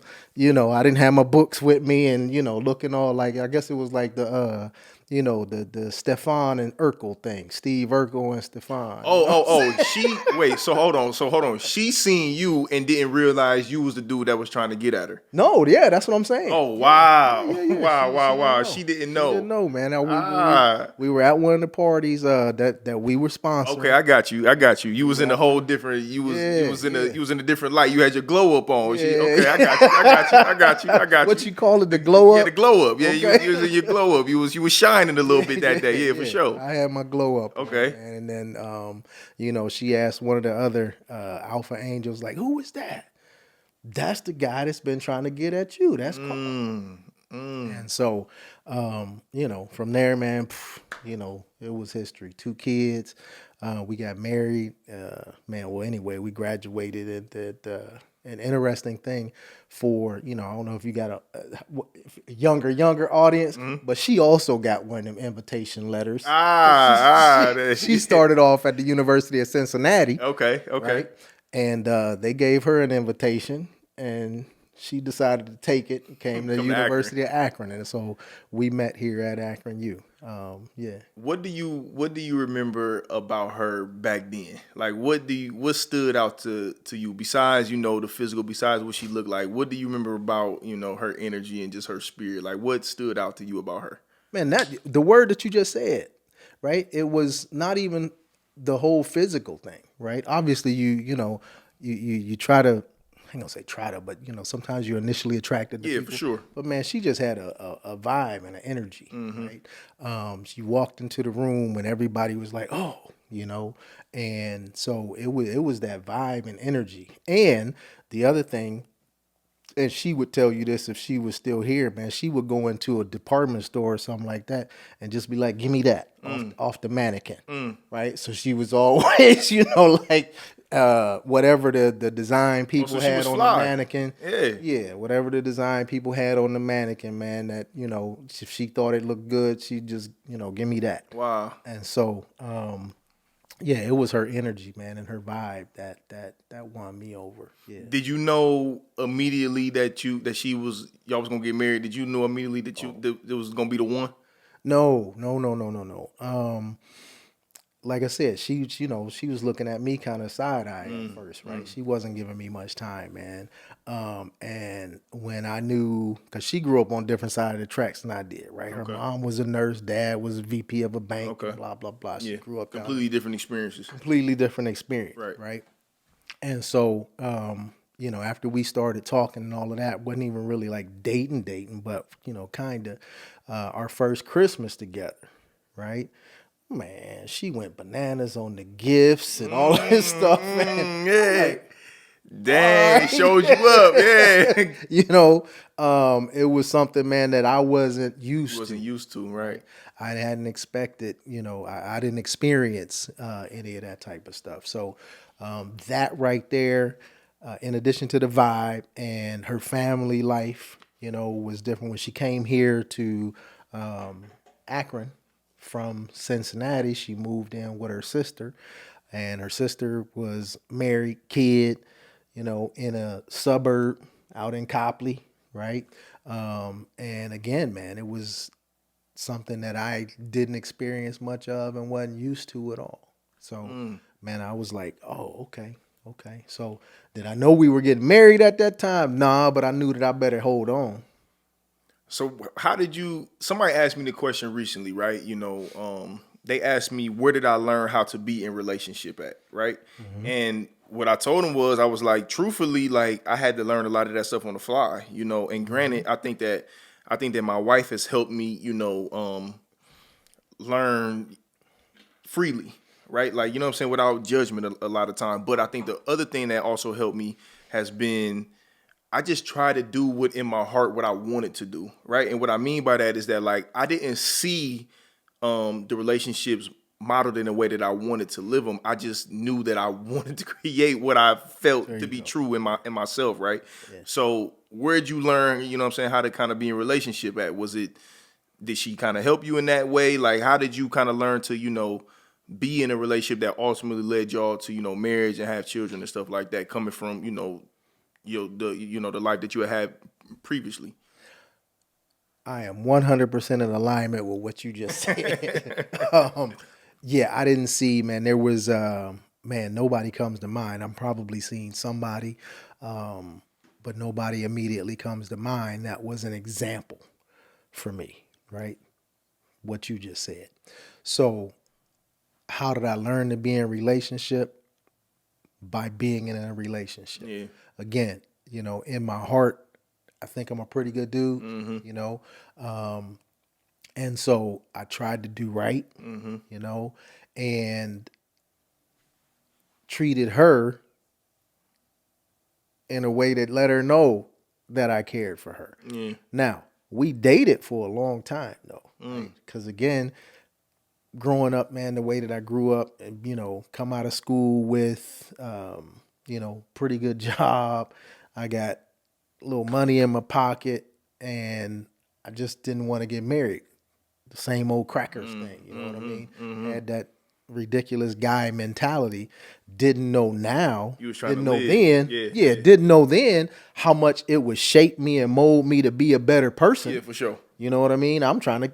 didn't have my books with me and looking all like, I guess it was like the the Stefan and Urkel thing. Steve Urkel and Stefan. So hold on. She seen you and didn't realize you was the dude that was trying to get at her. No, yeah, that's what I'm saying. Oh, wow. Yeah. Wow. She didn't know. She didn't know, man. Now, we were at one of the parties that we were sponsoring. Okay, I got you. You was in a whole different. You was in a different light. You had your glow up on. Okay, I got you. What you call it? The glow up. Yeah, the glow up. Yeah, Okay. you was in your glow up. You was shining a little bit that day. Yeah, for sure. I had my glow up. Okay. And then she asked one of the other alpha angels, like, "Who is that?" That's the guy that's been trying to get at you. That's Karl. And so, from there, man, it was history. 2 kids. We got married. Anyway, we graduated. An interesting thing for, I don't know if you got a younger audience, but she also got one of them invitation letters. She started off at the University of Cincinnati. Okay. Right? And they gave her an invitation, and she decided to take it and came to the University of Akron. And so we met here at Akron U. Yeah. What do you remember about her back then? Like, what stood out to you besides, the physical, besides what she looked like? What do you remember about, her energy and just her spirit? Like, what stood out to you about her? Man, the word that you just said, right? It was not even the whole physical thing, right? Obviously, you try to, I ain't gonna say try to, but sometimes you're initially attracted to people. For sure. But man, she just had a vibe and an energy, right? She walked into the room and everybody was like, "Oh," and so it was that vibe and energy. And the other thing, and she would tell you this if she was still here, man, she would go into a department store or something like that and just be like, "Give me that off the mannequin," right? So she was always, like whatever the design people had on the mannequin. Yeah, whatever the design people had on the mannequin, man, that, if she thought it looked good, she just, give me that. Wow. And so, it was her energy, man, and her vibe that won me over. Yeah. Did you know immediately that y'all was gonna get married? Did you know immediately that it was gonna be the one? No. Like I said, she was looking at me kind of side-eyed at first, right? She wasn't giving me much time, man. And when I knew, because she grew up on different side of the tracks than I did, right? Her mom was a nurse, dad was a VP of a bank, blah, blah, blah. She grew up completely different experiences. Completely different experience, right? And so, after we started talking and all of that, wasn't even really like dating, but, kind of our first Christmas together, right? Man, she went bananas on the gifts and all this stuff, man. Yeah. Dang, showed you up, yeah. It was something, man, that I wasn't used to. Wasn't used to, right? I hadn't expected, I didn't experience any of that type of stuff. So that right there, in addition to the vibe and her family life, was different. When she came here to Akron from Cincinnati, she moved in with her sister, and her sister was married, kid, in a suburb out in Copley, right? And again, man, it was something that I didn't experience much of and wasn't used to at all. So, man, I was like, oh, okay. So did I know we were getting married at that time? Nah, but I knew that I better hold on. So somebody asked me the question recently, right? They asked me, where did I learn how to be in relationship at, right? And what I told them was, I was like, truthfully, like I had to learn a lot of that stuff on the fly, and granted, I think that my wife has helped me, learn freely, right? Like, you know what I'm saying, without judgment a lot of time. But I think the other thing that also helped me has been I just try to do what in my heart what I wanted to do, right? And what I mean by that is that like I didn't see the relationships modeled in a way that I wanted to live them. I just knew that I wanted to create what I felt to be true in myself, right? Yeah. So where'd you learn, you know what I'm saying, how to kind of be in a relationship at? Did she kind of help you in that way? Like how did you kind of learn to, you know, be in a relationship that ultimately led y'all to, you know, marriage and have children and stuff like that, coming from, you know, the life that you had previously? I am 100% in alignment with what you just said. Yeah, I didn't see, man, there was, man, nobody comes to mind. I'm probably seeing somebody, but nobody immediately comes to mind that was an example for me, right? What you just said. So how did I learn to be in a relationship? By being in a relationship. Yeah. Again, you know, in my heart, I think I'm a pretty good dude, you know. And so I tried to do right, you know, and treated her in a way that let her know that I cared for her. Yeah. Now, we dated for a long time, though, because right? Again, growing up, man, the way that I grew up and, you know, come out of school with, you know, pretty good job. I got a little money in my pocket and I just didn't want to get married. The same old crackers thing, you know what I mean? Had that ridiculous guy mentality. Didn't know now. You was trying didn't to know live. Then. Yeah, didn't know then how much it would shape me and mold me to be a better person. Yeah, for sure. You know what I mean? I'm trying to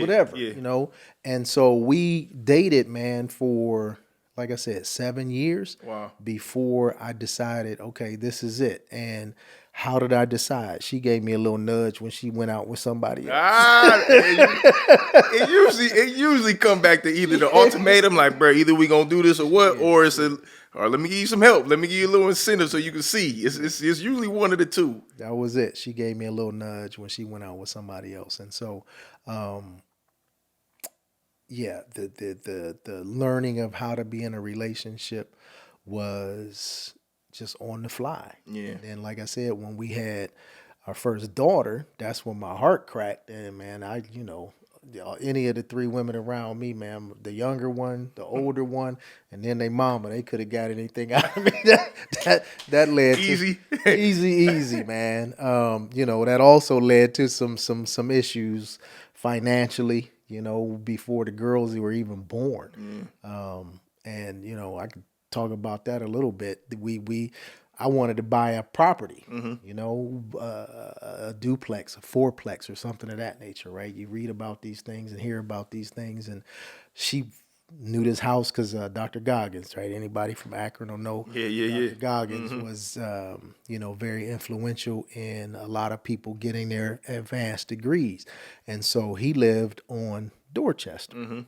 whatever, you know? And so we dated, man, for, like I said, 7 years. Wow. Before I decided, okay, this is it. And how did I decide? She gave me a little nudge when she went out with somebody else. It usually come back to either the ultimatum, like, bro, either we gonna do this or what, or it's or let me give you some help. Let me give you a little incentive so you can see. It's usually one of the two. That was it. She gave me a little nudge when she went out with somebody else. And so, yeah, the learning of how to be in a relationship was just on the fly. Yeah. And then, like I said, when we had our first daughter, that's when my heart cracked. And man, any of the three women around me, man, the younger one, the older one, and then they mama, they could have got anything out of me. that led easy. To easy, man. You know, that also led to some issues financially, you know, before the girls were even born. And you know, I could talk about that a little bit. I wanted to buy a property, you know, a duplex, a fourplex, or something of that nature, right? You read about these things and hear about these things, and she knew this house because Dr. Goggins, right? Anybody from Akron will know. Dr. Goggins was, you know, very influential in a lot of people getting their advanced degrees, and so he lived on Dorchester.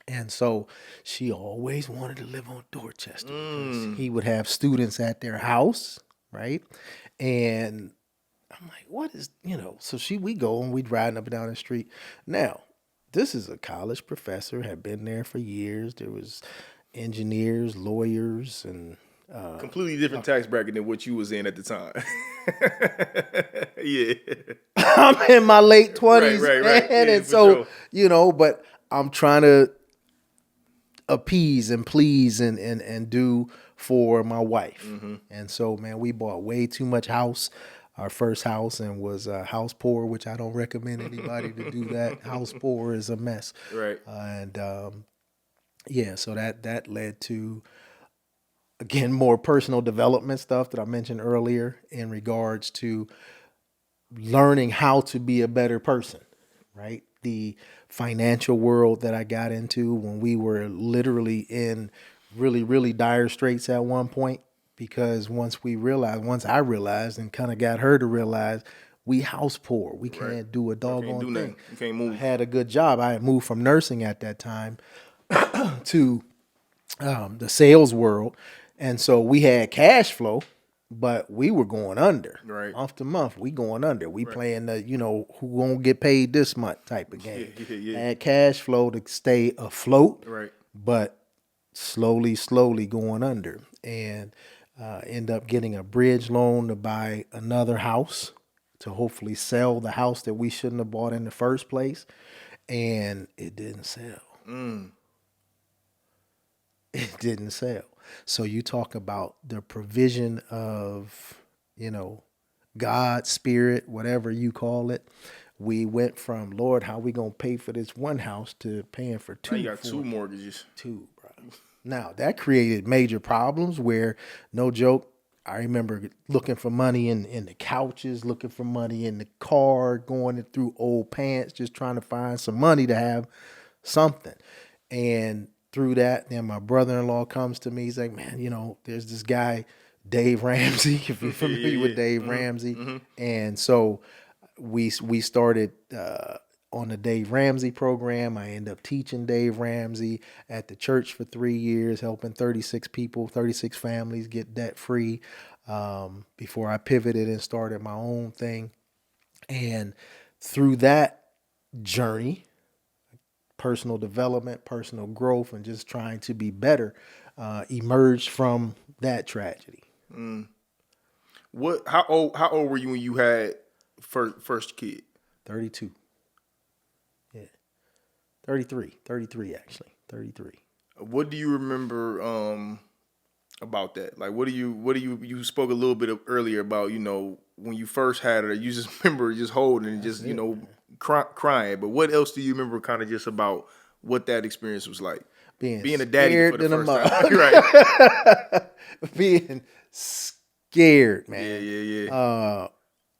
And so she always wanted to live on Dorchester because he would have students at their house, right? And I'm like, what is, you know, so we go and we'd riding up and down the street. Now, this is a college professor, had been there for years. There was engineers, lawyers, and completely different tax bracket than what you was in at the time. Yeah. I'm in my late 20s, right. Man, and so, sure. You know, but I'm trying to appease and please and do for my wife. And so, man, we bought way too much house, our first house, and was house poor, which I don't recommend anybody to do that. House poor is a mess. Right. Yeah, so that led to, again, more personal development stuff that I mentioned earlier in regards to learning how to be a better person, right? The financial world that I got into when we were literally in really, really dire straits at one point, because once I realized and kind of got her to realize we house poor. We can't do a doggone thing. You can't move. I had a good job. I had moved from nursing at that time to the sales world. And so we had cash flow, but we were going under. Right. Month to month, we going under. We playing the, you know, who gonna get paid this month type of game. Yeah. Had cash flow to stay afloat. Right. But slowly going under, and end up getting a bridge loan to buy another house to hopefully sell the house that we shouldn't have bought in the first place, and it didn't sell. It didn't sell. So you talk about the provision of, God, spirit, whatever you call it. We went from, Lord, how we gonna pay for this one house to paying for two. Now you got two mortgages. Two, bro. Now that created major problems where, no joke, I remember looking for money in the couches, looking for money in the car, going through old pants, just trying to find some money to have something. And through that, then my brother-in-law comes to me. He's like, man, there's this guy, Dave Ramsey, if you're familiar with Dave Ramsey. And so we started on the Dave Ramsey program. I ended up teaching Dave Ramsey at the church for 3 years, helping 36 people, 36 families get debt free before I pivoted and started my own thing. And through that journey, personal development, personal growth, and just trying to be better, emerged from that tragedy. How old were you when you had first kid? 32. Yeah. 33 actually. 33. What do you remember about that? Like, what do you spoke a little bit earlier about, when you first had her, you just remember just holding and just, crying. But what else do you remember kind of just about what that experience was like? Being a daddy for the first time. Right. Being scared, man. Yeah.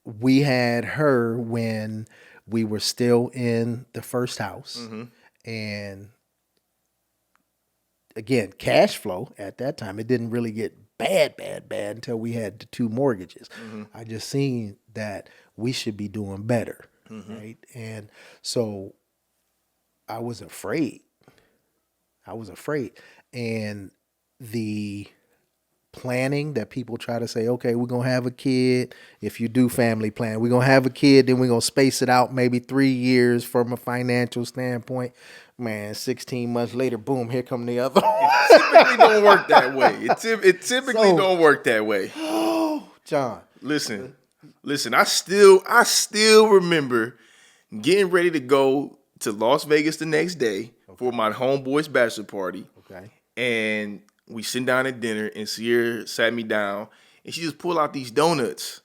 We had her when we were still in the first house. And again, cash flow at that time, it didn't really get bad until we had the two mortgages. I just seen that we should be doing better. Right. And so I was afraid. And the planning that people try to say, okay, we're going to have a kid. If you do family plan, we're going to have a kid, then we're going to space it out maybe 3 years from a financial standpoint. Man, 16 months later, boom, here come the other. It typically don't work that way. It typically don't work that way. Oh, John. Listen, I still remember getting ready to go to Las Vegas the next day for my homeboy's bachelor party. Okay. And we sitting down at dinner, and Sierra sat me down, and she just pulled out these donuts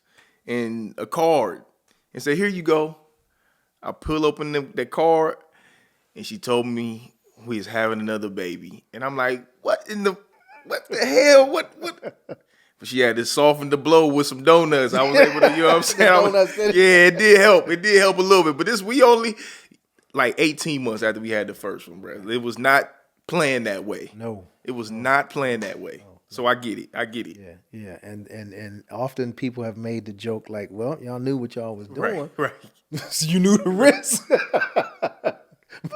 and a card and said, here you go. I pull open that card, and she told me we was having another baby. And I'm like, what the hell? What? But she had to soften the blow with some donuts. I was able to, you know what I'm saying? Yeah, it did help. It did help a little bit. But we only like 18 months after we had the first one, bro. It was not planned that way. No. It was not planned that way. So I get it. Yeah. And often people have made the joke like, well, y'all knew what y'all was doing. Right. So you knew the risk.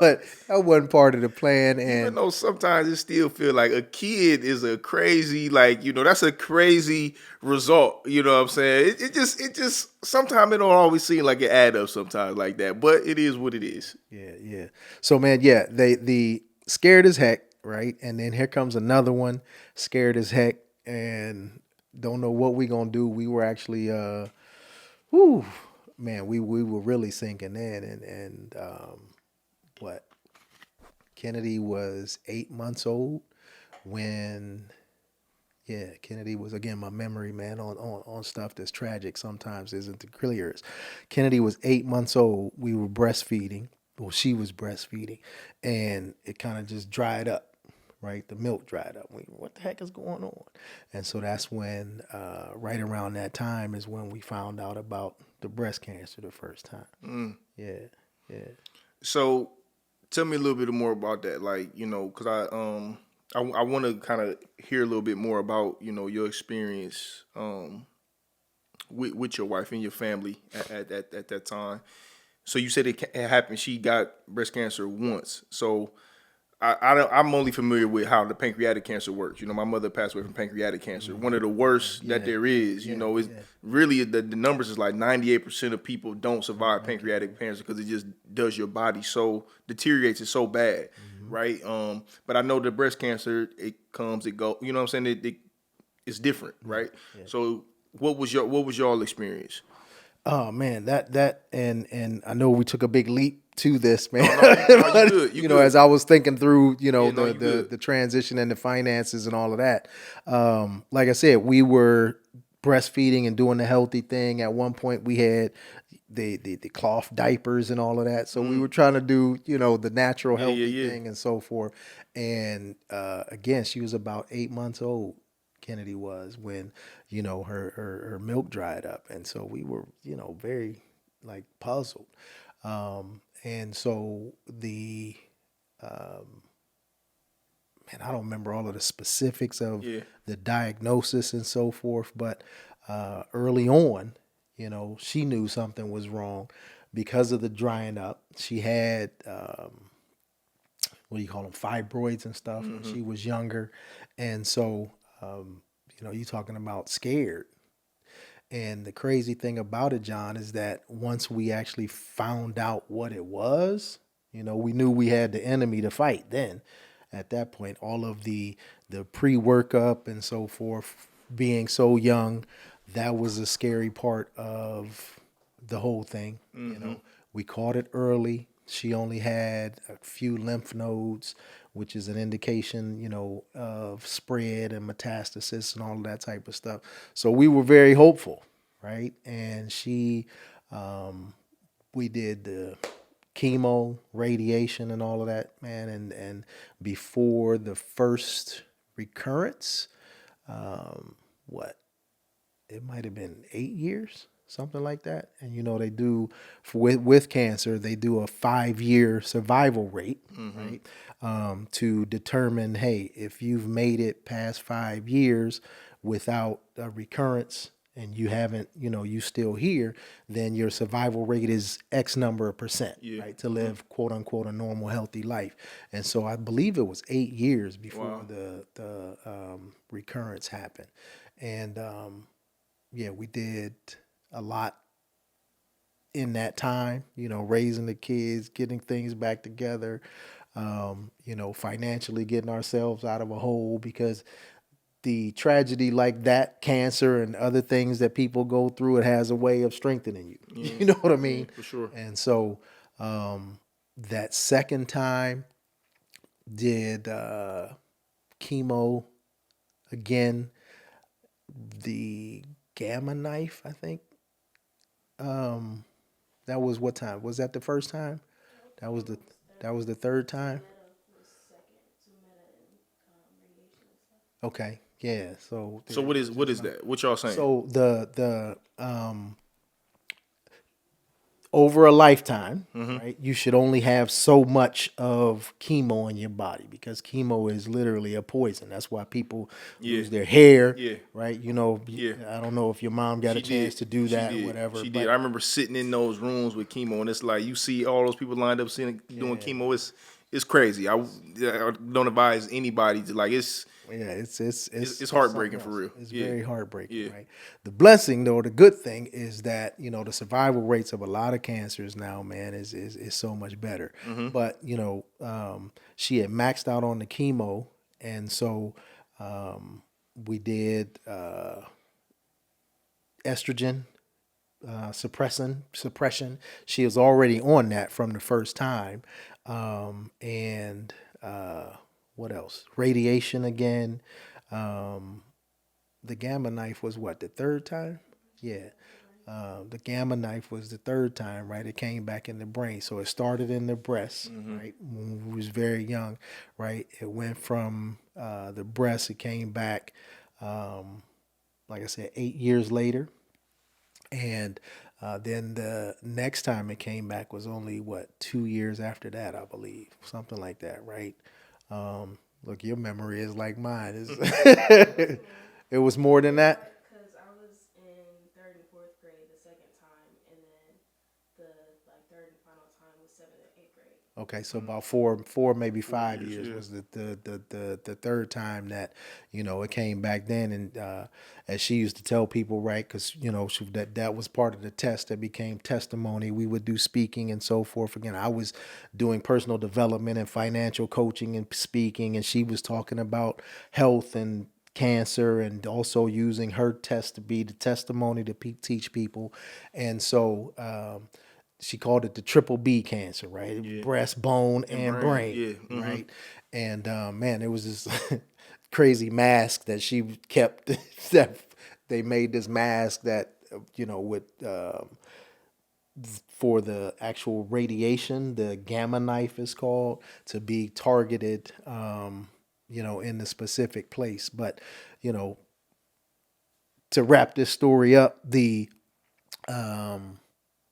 But that wasn't part of the plan. And even though sometimes it still feel like a kid is a crazy, that's a crazy result. You know what I'm saying? It just sometimes it don't always seem like it add up sometimes like that. But it is what it is. Yeah. So man, the scared as heck, right? And then here comes another one, scared as heck, and don't know what we gonna do. We were actually we were really sinking in, and Kennedy was 8 months old when, Kennedy was, again, my memory, man, on stuff that's tragic sometimes isn't the clearest. Kennedy was 8 months old. We were breastfeeding. Well, she was breastfeeding, and it kind of just dried up, right? The milk dried up. What the heck is going on? And so that's when, right around that time is when we found out about the breast cancer the first time. Yeah. So tell me a little bit more about that, because I want to kind of hear a little bit more about, your experience with your wife and your family at that time. So you said it happened. She got breast cancer once. So I'm only familiar with how the pancreatic cancer works. My mother passed away from pancreatic cancer. One of the worst that there is. Is really the numbers is like 98% of people don't survive pancreatic cancer because it just does your body so deteriorates it so bad. right? But I know the breast cancer, it comes, it go. You know what I'm saying? It's different, right? Yeah. So what was y'all experience? Oh man, and I know we took a big leap to this, man. No, you But, good. You you know, good. as I was thinking through, you know, Yeah, no, you good. the transition and the finances and all of that. Like I said, we were breastfeeding and doing the healthy thing. At one point, we had the cloth diapers and all of that. So we were trying to do, you know, the natural Yeah, healthy yeah. thing and so forth. And again, she was about 8 months old. Kennedy was when, you know, her milk dried up, and so we were, you know, very like puzzled. And so the man, I don't remember all of the specifics of Yeah. the diagnosis and so forth, but early on, you know, she knew something was wrong because of the drying up. She had what do you call them, fibroids and stuff when she was younger, and so you know, you talking about scared. And the crazy thing about it, John, is that once we actually found out what it was, you know, we knew we had the enemy to fight. Then, at that point, all of the pre-workup and so forth, being so young, that was a scary part of the whole thing. You know, we caught it early. She only had a few lymph nodes, which is an indication, you know, of spread and metastasis and all of that type of stuff. So we were very hopeful, right? And we did the chemo, radiation, and all of that, man. And before the first recurrence, what it might have been 8 years, something like that. And you know, they do with cancer, they do a 5 year survival rate, right? To determine, hey, if you've made it past 5 years without a recurrence and you haven't, you know, you still here, then your survival rate is X number of percent, Yeah. right? To live quote unquote a normal, healthy life. And so I believe it was 8 years before Wow. the recurrence happened. And yeah, we did a lot in that time, you know, raising the kids, getting things back together, you know, financially getting ourselves out of a hole because the tragedy like that, cancer and other things that people go through, it has a way of strengthening you. Yeah. You know what I Yeah, mean? for sure. And so that second time did chemo again, the gamma knife, I think. Um, That was what time? Was that the first time? That was the that was the third time. Okay, yeah. So So what is that? What y'all saying? so the over a lifetime, right? You should only have so much of chemo in your body because chemo is literally a poison. That's why people Yeah. lose their hair, Yeah. right? You know, Yeah. I don't know if your mom got a She chance did. to do She that or did. whatever, She did. but I remember sitting in those rooms with chemo, and it's like you see all those people lined up doing yeah, chemo. It's crazy. I don't advise anybody to like. yeah, It's it's something heartbreaking for else. real. It's Yeah. very heartbreaking, Yeah. right? The blessing, though, the good thing is that you know the survival rates of a lot of cancers now, man, is so much better. But you know, she had maxed out on the chemo, and so we did estrogen suppression. She was already on that from the first time, and what else? Radiation again. Um, the gamma knife was what, the third time? Yeah. The gamma knife was the third time, right? It came back in the brain. So it started in the breast, right? When we was very young, right? It went from the breast, it came back, like I said, 8 years later. And then the next time it came back was only what, 2 years after that, I believe, something like that, right? Look, your memory is like mine. It was more than that. Because I was in third and fourth grade the second time, and then the like third and final time was seventh and eighth grade. Okay, so about four, maybe 5 years yeah. was the third time that, it came back then, and as she used to tell people, right? Because that was part of the test that became testimony. We would do speaking and so forth. Again, I was doing personal development and financial coaching and speaking, and she was talking about health and cancer, and also using her test to be the testimony to teach people, and so. She called it the triple B cancer, right? Yeah. Breast, bone, and brain, Yeah. right? And man, it was this crazy mask that she kept. That they made this mask that with for the actual radiation, the gamma knife is called, to be targeted, in the specific place. But you know, to wrap this story up, the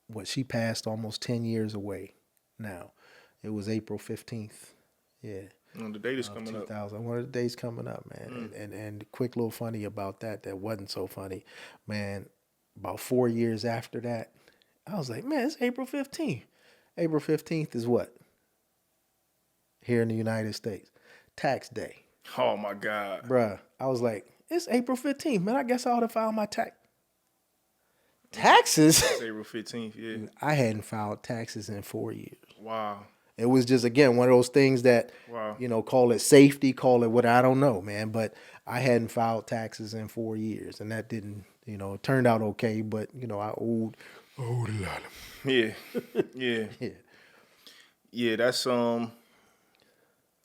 what she passed almost 10 years away now. It was April 15th. Yeah. The date is Of coming up. 2000. One of the days coming up, man. And quick little funny about that wasn't so funny. Man, about 4 years after that, I was like, man, it's April 15th. April 15th is what? Here in the United States. Tax day. Oh my God. Bruh. I was like, it's April 15th, man. I guess I ought to file my taxes. It's April 15th, yeah. I hadn't filed taxes in 4 years. Wow. It was just, again, one of those things that, Wow. call it safety, call it what, I don't know, man. But I hadn't filed taxes in 4 years, and that didn't, it turned out okay. But I owed a lot of. Yeah. Yeah. Yeah. Yeah, that's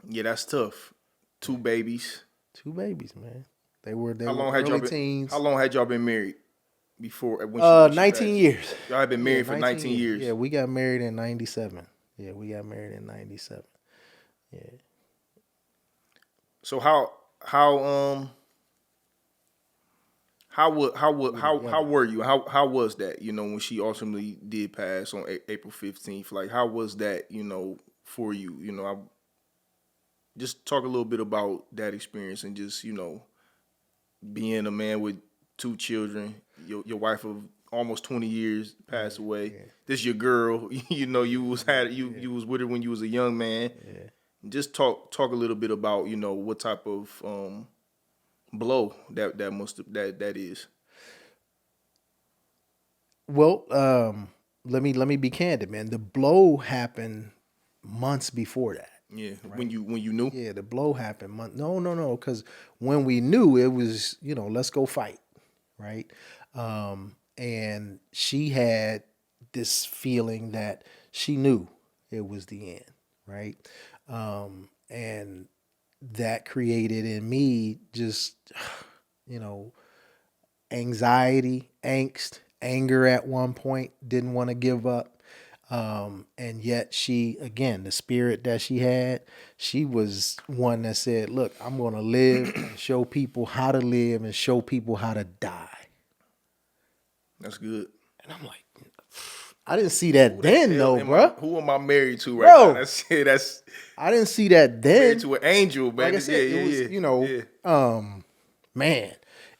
that's tough. 2 babies. 2 babies, man. They were How long had early teens. How long had y'all been married before? When she 19 passed? years. Y'all had been married for 19 years. Yeah, we got married in 97. Yeah, we got married in 97. Yeah. So how were you? How was that? When she ultimately did pass on April 15th. Like, how was that? For you. I just talk a little bit about that experience, and just being a man with 2 children. Your wife of almost 20 years passed away. Yeah. This your girl. You was with her when you was a young man. Yeah. Just talk a little bit about what type of blow that is. Well, let me be candid, man. The blow happened months before that. Yeah, right? when you knew. Yeah, the blow happened No, because when we knew, it was let's go fight, right? And she had this feeling that she knew it was the end, right? And that created in me just anxiety, angst, anger at one point, didn't want to give up. And yet she, again, the spirit that she had, she was one that said, look, I'm going to live and show people how to live and show people how to die. That's good. And I'm like, I didn't see that then, though, bro. Who am I married to right now? That's I didn't see that then. Married to an angel, man. Like I said, it was, man,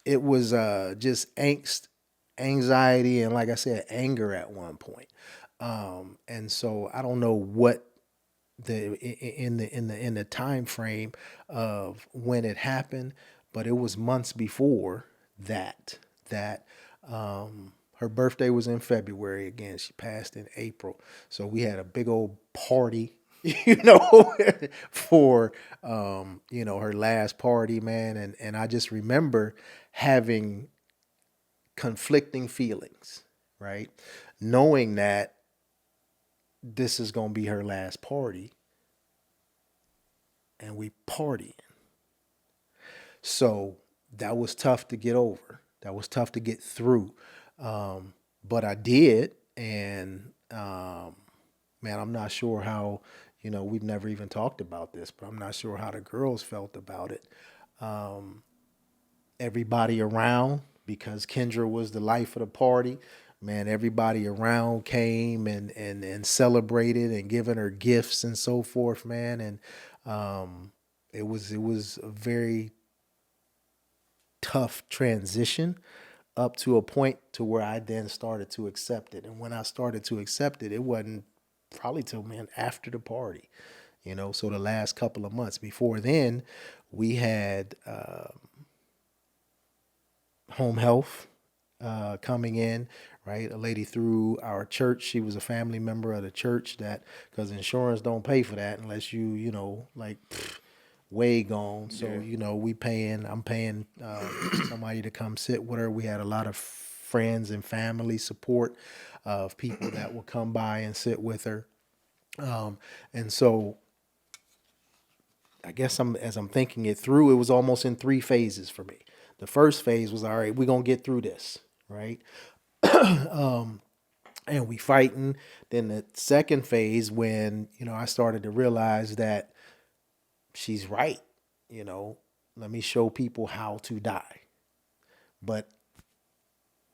it was just angst, anxiety, and like I said, anger at one point. And so I don't know what in the time frame of when it happened, but it was months before that her birthday was in February. Again, she passed in April. So we had a big old party, for her last party, man. And I just remember having conflicting feelings, right? Knowing that this is going to be her last party, and we partying. So that was tough to get over. That was tough to get through. But I did. And, man, I'm not sure how, we've never even talked about this, but I'm not sure how the girls felt about it. Everybody around, because Kendra was the life of the party, man, everybody around came and celebrated and giving her gifts and so forth, man. And it was a very tough transition up to a point to where I then started to accept it. And when I started to accept it, it wasn't probably till, man, after the party, you know. So the last couple of months before then, we had home health coming in, right? A lady through our church. She was a family member of the church that, because insurance don't pay for that unless you know, like way gone. So, Yeah. you know, I'm paying somebody to come sit with her. We had a lot of friends and family support of people that would come by and sit with her. And so I guess as I'm thinking it through, it was almost in three phases for me. The first phase was, all right, we're gonna get through this, right? And we fighting. Then the second phase, when, you know, I started to realize that she's right, you know, let me show people how to die. But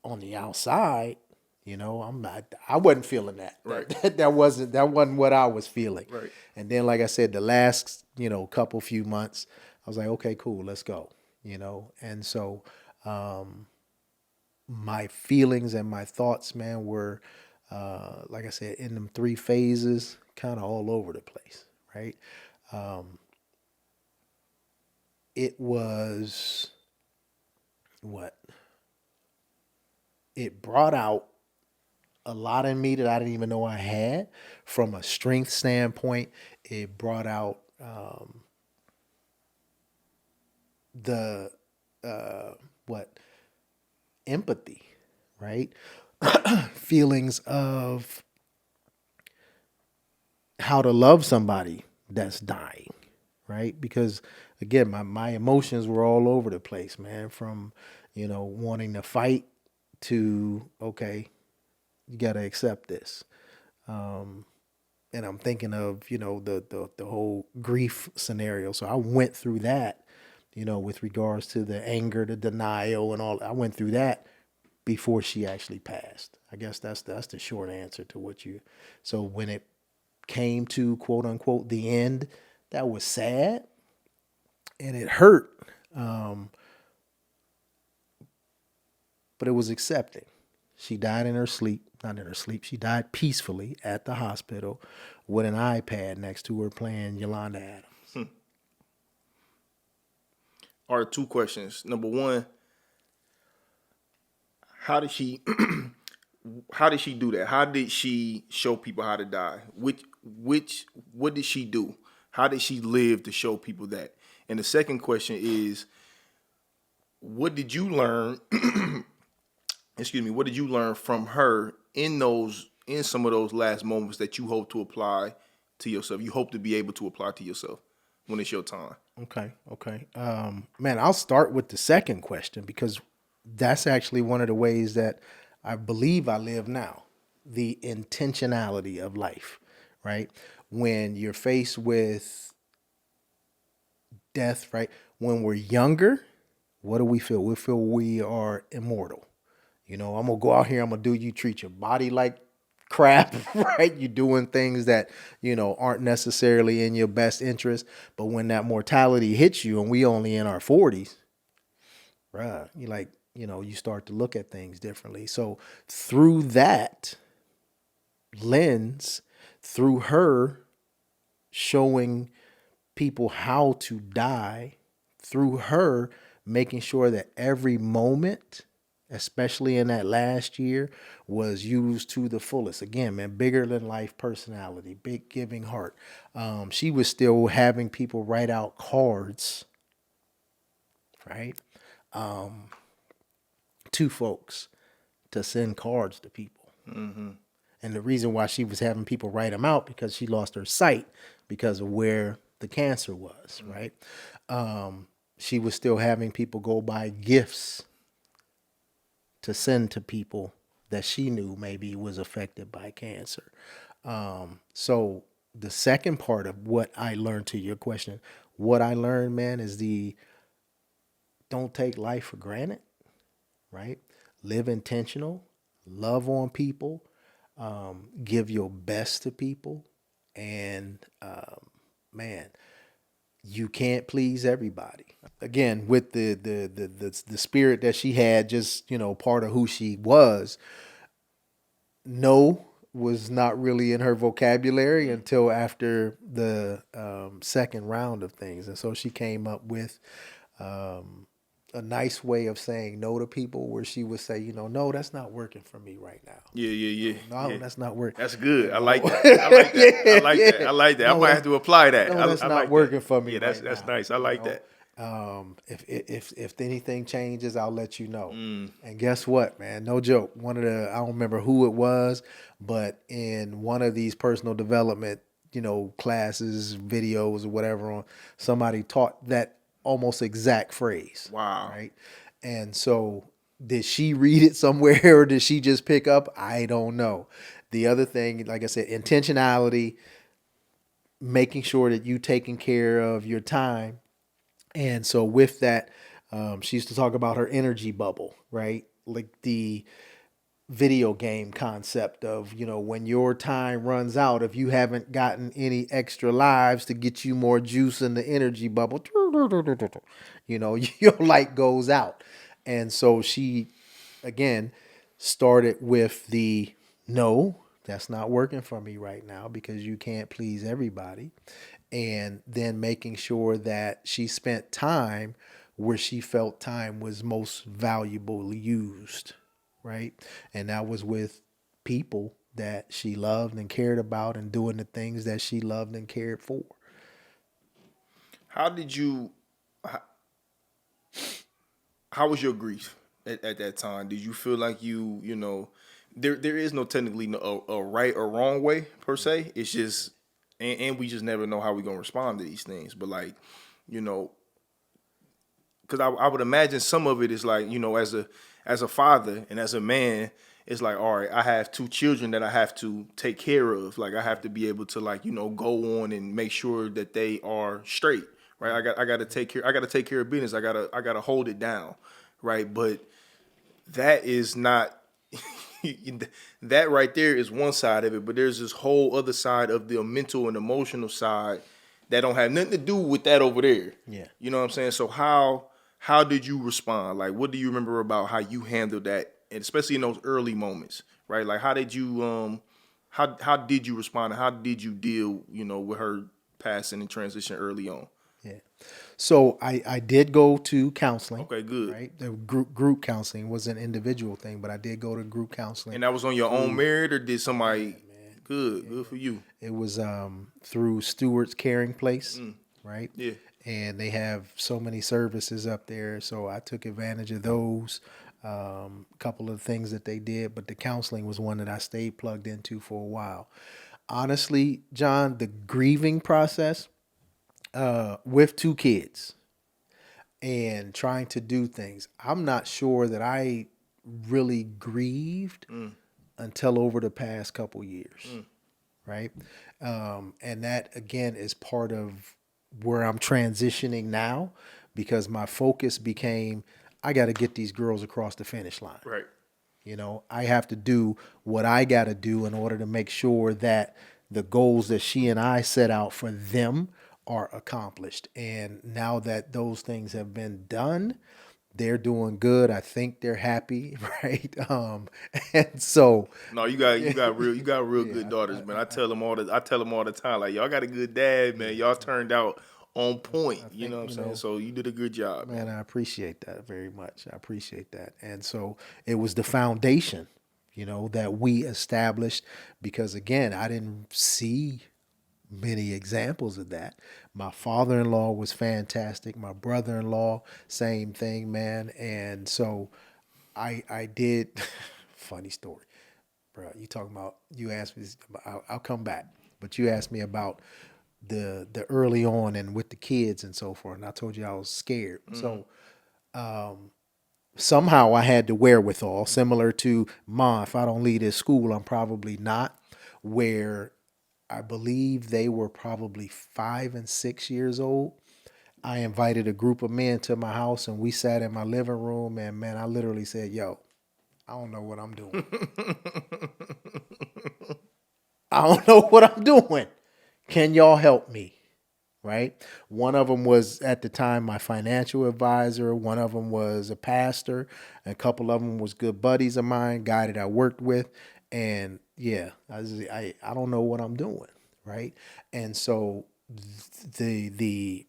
on the outside, you know, I wasn't feeling that. Right. That wasn't what I was feeling. Right. And then, like I said, the last, you know, few months, I was like, okay, cool, let's go, you know. And so my feelings and my thoughts, man, were like I said, in them three phases, kind of all over the place, right? It was what? It brought out a lot in me that I didn't even know I had. From a strength standpoint, it brought out the what? Empathy, right? Feelings of how to love somebody that's dying, right? Because again, my emotions were all over the place, man, from, you know, wanting to fight to, okay, you got to accept this. And I'm thinking of, you know, the whole grief scenario. So I went through that, you know, with regards to the anger, the denial, and all. I went through that before she actually passed. I guess that's the short answer to what you. So when it came to, quote unquote, the end, that was sad and it hurt, but it was accepting. She died in her sleep, not in her sleep. She died peacefully at the hospital with an iPad next to her playing Yolanda Adams. All right, two questions. Number one, how did she how did she do that? How did she show people how to die? What did she do? How did she live to show people that? And the second question is, what did you learn? Excuse me. What did you learn from her in some of those last moments that you hope to apply to yourself? You hope to be able to apply to yourself when it's your time. Okay. Man, I'll start with the second question because that's actually one of the ways that I believe I live now. The intentionality of life, right? When you're faced with death, right? When we're younger, what do we feel? We feel we are immortal. You know, I'm gonna go out here, you treat your body like crap, right? You're doing things that, you know, aren't necessarily in your best interest. But when that mortality hits you and we only in our 40s, bruh, you like, you know, you start to look at things differently. So through that lens, through her showing people how to die, through her making sure that every moment, especially in that last year, was used to the fullest. Again, man, bigger than life personality, big giving heart. She was still having people write out cards, right? To folks to send cards to people. And the reason why she was having people write them out because she lost her sight because of where the cancer was, right? She was still having people go buy gifts to send to people that she knew maybe was affected by cancer. So the second part of what I learned, to your question, what I learned, man, is don't take life for granted, right? Live intentional, love on people, give your best to people, and man, you can't please everybody. Again, with the spirit that she had, just, you know, part of who she was. Know was not really in her vocabulary until after the second round of things. And so she came up with a nice way of saying no to people, where she would say, no, that's not working for me right now. Yeah. No, Yeah. that's not working. That's good. I like that. I like that. I like that. I like that. No, I might have to apply that. No, that's I not like working that. for me. Yeah, that's nice. I like that. If anything changes, I'll let you know. Mm. And guess what, man? No joke. I don't remember who it was, but in one of these personal development, classes, videos, or whatever, somebody taught that almost exact phrase. Wow. Right. And so did she read it somewhere or did she just pick up? I don't know. The other thing, like I said, intentionality, making sure that you taking care of your time. And so with that, she used to talk about her energy bubble, right? Like the video game concept of, when your time runs out, if you haven't gotten any extra lives to get you more juice in the energy bubble, your light goes out. And so she, again, started with the no, that's not working for me right now because you can't please everybody. And then making sure that she spent time where she felt time was most valuably used, right? And that was with people that she loved and cared about and doing the things that she loved and cared for. How did you? How was your grief at that time? Did you feel like there is no technically a right or wrong way per se. It's just, and we just never know how we're gonna respond to these things. But like, because I would imagine some of it is like, as a father and as a man, it's like, all right, I have two children that I have to take care of. Like I have to be able to go on and make sure that they are straight. Right. I got to take care of business. I gotta hold it down. Right. But that is not that right there is one side of it. But there's this whole other side of the mental and emotional side that don't have nothing to do with that over there. Yeah. You know what I'm saying? So how did you respond? Like, what do you remember about how you handled that, and especially in those early moments, right? Like, how did you how did you respond? And how did you deal, with her passing and transition early on? Yeah. So I did go to counseling. Okay, good. Right. The group counseling was an individual thing, but I did go to group counseling. And that was on your own merit, or did somebody? Good for you. It was through Stewart's Caring Place, right? Yeah. And they have so many services up there, so I took advantage of those. A couple of things that they did, but the counseling was one that I stayed plugged into for a while. Honestly, John, the grieving process with two kids and trying to do things, I'm not sure that I really grieved until over the past couple years, right? And that, again, is part of where I'm transitioning now, because my focus became, I got to get these girls across the finish line. Right. I have to do what I got to do in order to make sure that the goals that she and I set out for them are accomplished. And now that those things have been done, they're doing good. I think they're happy, right? And so no, you got real good daughters, man. I tell them all the time, like, y'all got a good dad, man. Y'all turned out on point. You know what I'm saying? So you did a good job, man. I appreciate that very much. I appreciate that. And so it was the foundation, that we established, because again, I didn't see many examples of that. My father-in-law was fantastic. My brother-in-law, same thing, man. And so I did, funny story, bro. You asked me, I'll come back, but you asked me about the early on and with the kids and so forth. And I told you I was scared. So somehow I had the wherewithal, similar to, Ma, if I don't leave this school, I'm probably not, where I believe they were probably 5 and 6 years old. I invited a group of men to my house and we sat in my living room, and man, I literally said, yo, I don't know what I'm doing. I don't know what I'm doing. Can y'all help me? Right? One of them was at the time my financial advisor. One of them was a pastor. A couple of them was good buddies of mine, guy that I worked with. And yeah, I don't know what I'm doing, right? And so the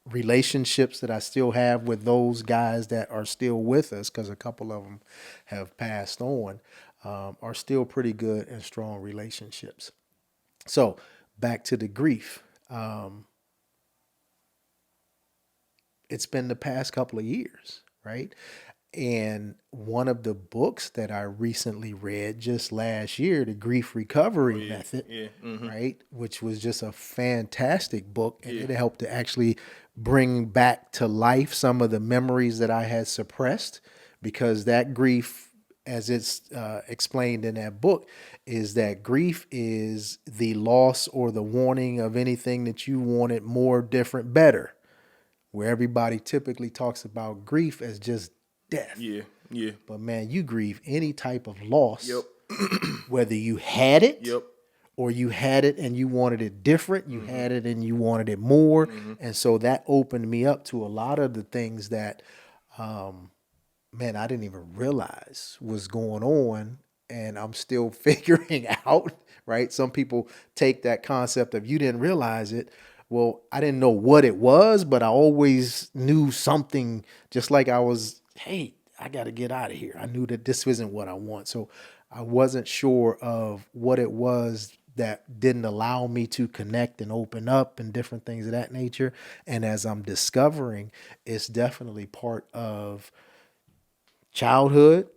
relationships that I still have with those guys that are still with us, because a couple of them have passed on, are still pretty good and strong relationships. So back to the grief. It's been the past couple of years, right? And one of the books that I recently read just last year, The Grief Oh Recovery yeah, Method, yeah, right? Which was just a fantastic book. And yeah, it helped to actually bring back to life some of the memories that I had suppressed, because that grief, as it's explained in that book, is that grief is the loss or the warning of anything that you wanted more, different, better, where everybody typically talks about grief as just death. yeah, yeah. But man, you grieve any type of Yep, loss, whether you had it yep. or you had it and you wanted it different, you had it and you wanted it more. And so that opened me up to a lot of the things that, man, I didn't even realize was going on. And I'm still figuring out, right? Some people take that concept of you didn't realize it. Well, I didn't know what it was, but I always knew something, just like I was, hey, I got to get out of here. I knew that this isn't what I want. So I wasn't sure of what it was that didn't allow me to connect and open up and different things of that nature. And as I'm discovering, it's definitely part of childhood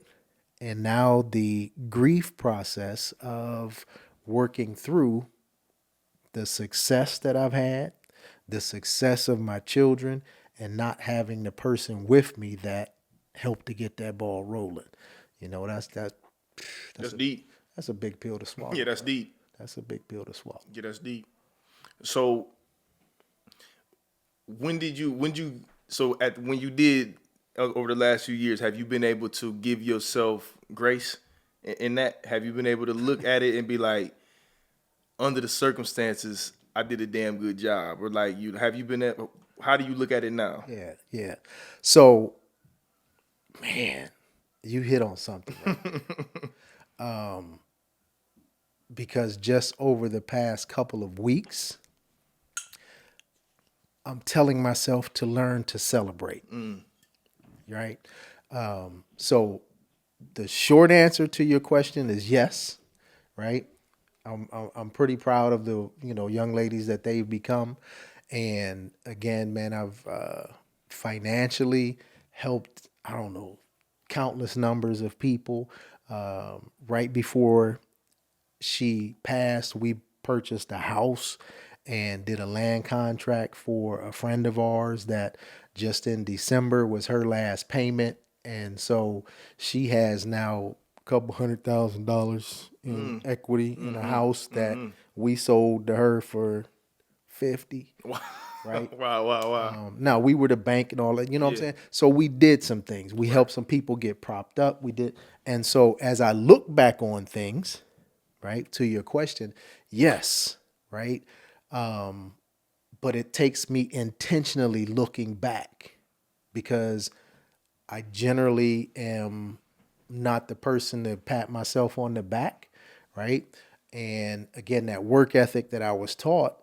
and now the grief process of working through the success that I've had, the success of my children, and not having the person with me that helped to get that ball rolling. You know, That's that's a deep. that's a big pill to Yeah, swallow, that's bro. deep. That's a big pill to swallow. Yeah, that's deep. So when you did over the last few years, have you been able to give yourself grace in that? Have you been able to look at it and be like, under the circumstances, I did a damn good job, or like you been at? How do you look at it now? Yeah, yeah. So, man, you hit on something right there. Because just over the past couple of weeks, I'm telling myself to learn to celebrate. Right. So the short answer to your question is yes. Right. I'm pretty proud of the young ladies that they've become, and again, man, I've financially helped, I don't know, countless numbers of people. Right before she passed, we purchased a house and did a land contract for a friend of ours that just in December was her last payment. And so she has now a couple $100,000 in equity in a house that we sold to her for 50, right? Wow, wow, wow. Now we were the bank and all that, you know what I'm Yeah. saying? So we did some things. We helped some people get propped up. We did. And so as I look back on things, right, to your question, yes, right? But it takes me intentionally looking back, because I generally am not the person to pat myself on the back, right? And again, that work ethic that I was taught,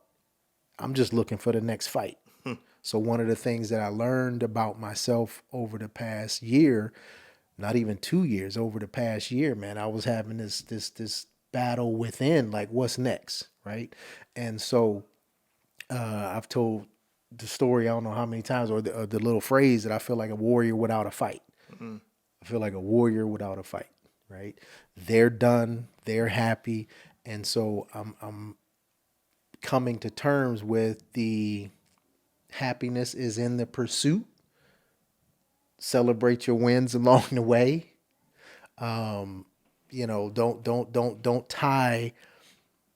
I'm just looking for the next fight. So one of the things that I learned about myself over the past year, not even 2 years, over the past year, man, I was having this battle within, like what's next, right? And so I've told the story, I don't know how many times, or the little phrase that I feel like a warrior without a fight. I feel like a warrior without a fight, right? They're done, they're happy, and so I'm coming to terms with the happiness is in the pursuit. Celebrate your wins along the way. Don't tie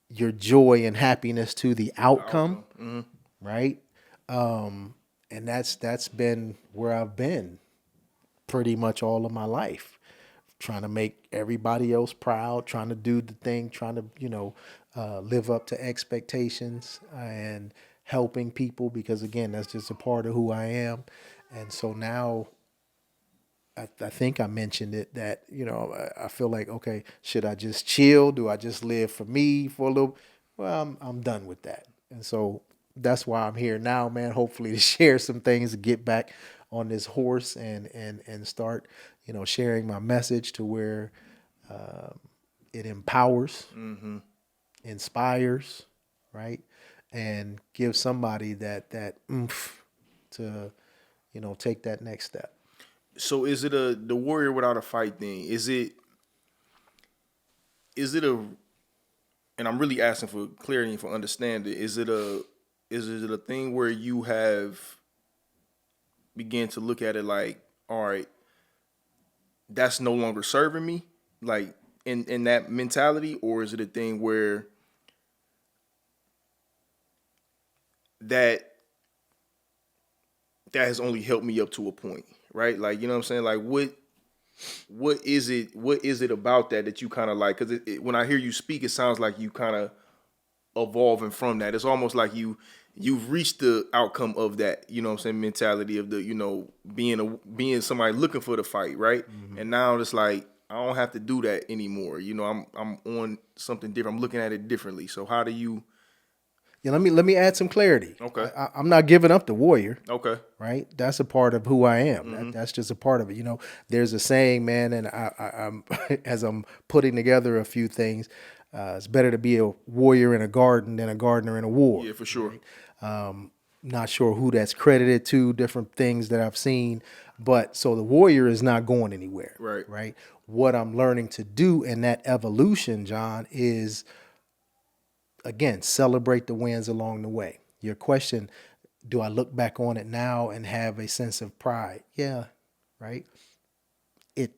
your joy and happiness to the The outcome, outcome. right? And that's been where I've been pretty much all of my life, trying to make everybody else proud, trying to do the thing, trying to live up to expectations, and helping people, because again, that's just a part of who I am. And so now I think I mentioned it that, I feel like, okay, should I just chill? Do I just live for me for a little? Well, I'm done with that. And so that's why I'm here now, man, hopefully to share some things, to get back on this horse and start, sharing my message to where it empowers, inspires, right? And gives somebody that oomph to, take that next step. So is it the warrior without a fight thing? Is it a, and I'm really asking for clarity and for understanding, is it a thing where you have began to look at it like, all right, that's no longer serving me, like in that mentality, or is it a thing where that has only helped me up to a point, right? Like, you know what I'm saying? Like, what is it? What is it about that you kind of like? Because when I hear you speak, it sounds like you kind of evolving from that. It's almost like you've reached the outcome of that. You know what I'm saying? Mentality of the being somebody looking for the fight, right? Mm-hmm. And now it's like I don't have to do that anymore. I'm on something different. I'm looking at it differently. So how do you? Yeah, let me add some clarity. Okay. I'm not giving up the warrior. Okay. Right. That's a part of who I am. Mm-hmm. That's just a part of it. There's a saying, man, and I'm as I'm putting together a few things, it's better to be a warrior in a garden than a gardener in a war. Yeah, for sure. Right? Not sure who that's credited to, different things that I've seen. But so the warrior is not going anywhere. Right. Right. What I'm learning to do in that evolution, John, is again, celebrate the wins along the way. Your question, do I look back on it now and have a sense of pride? Yeah, right? It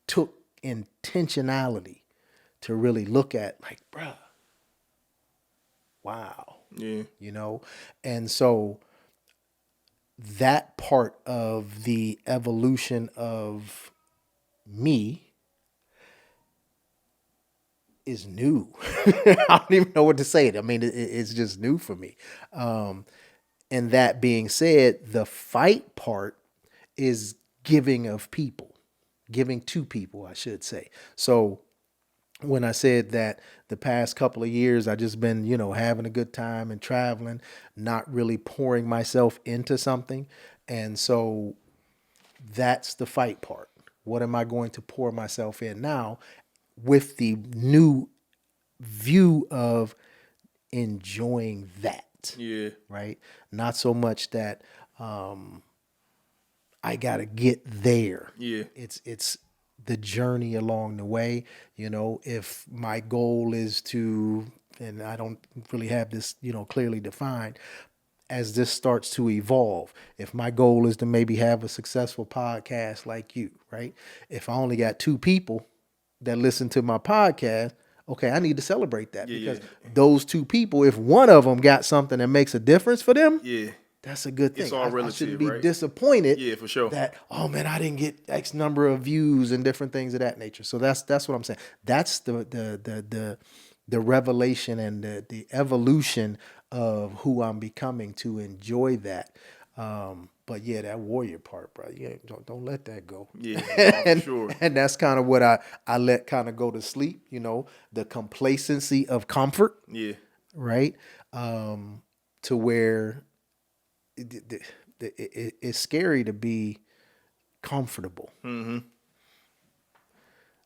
took intentionality to really look at like, bruh, wow. Yeah. And so that part of the evolution of me is new. I don't even know what to say. I mean, it's just new for me. And that being said, the fight part is giving to people, I should say. So when I said that the past couple of years, I just been, having a good time and traveling, not really pouring myself into something. And so that's the fight part. What am I going to pour myself in now with the new view of enjoying that? Yeah. Right. Not so much that I got to get there. Yeah. It's the journey along the way. If my goal is to, and I don't really have this, clearly defined, as this starts to evolve, if my goal is to maybe have a successful podcast like you, right? If I only got 2 people that listen to my podcast, okay, I need to celebrate that because those 2 people, if one of them got something that makes a difference for them, that's a good thing. It's all relative, I shouldn't be right? disappointed. Yeah, for sure. That, oh man, I didn't get X number of views and different things of that nature. So that's what I'm saying. That's the revelation and the evolution of who I'm becoming to enjoy that. But yeah, that warrior part, bro. Yeah, don't let that go. Yeah, and, for sure. And that's kind of what I let kind of go to sleep. The complacency of comfort. Yeah. Right. To where it's scary to be comfortable. Mm-hmm.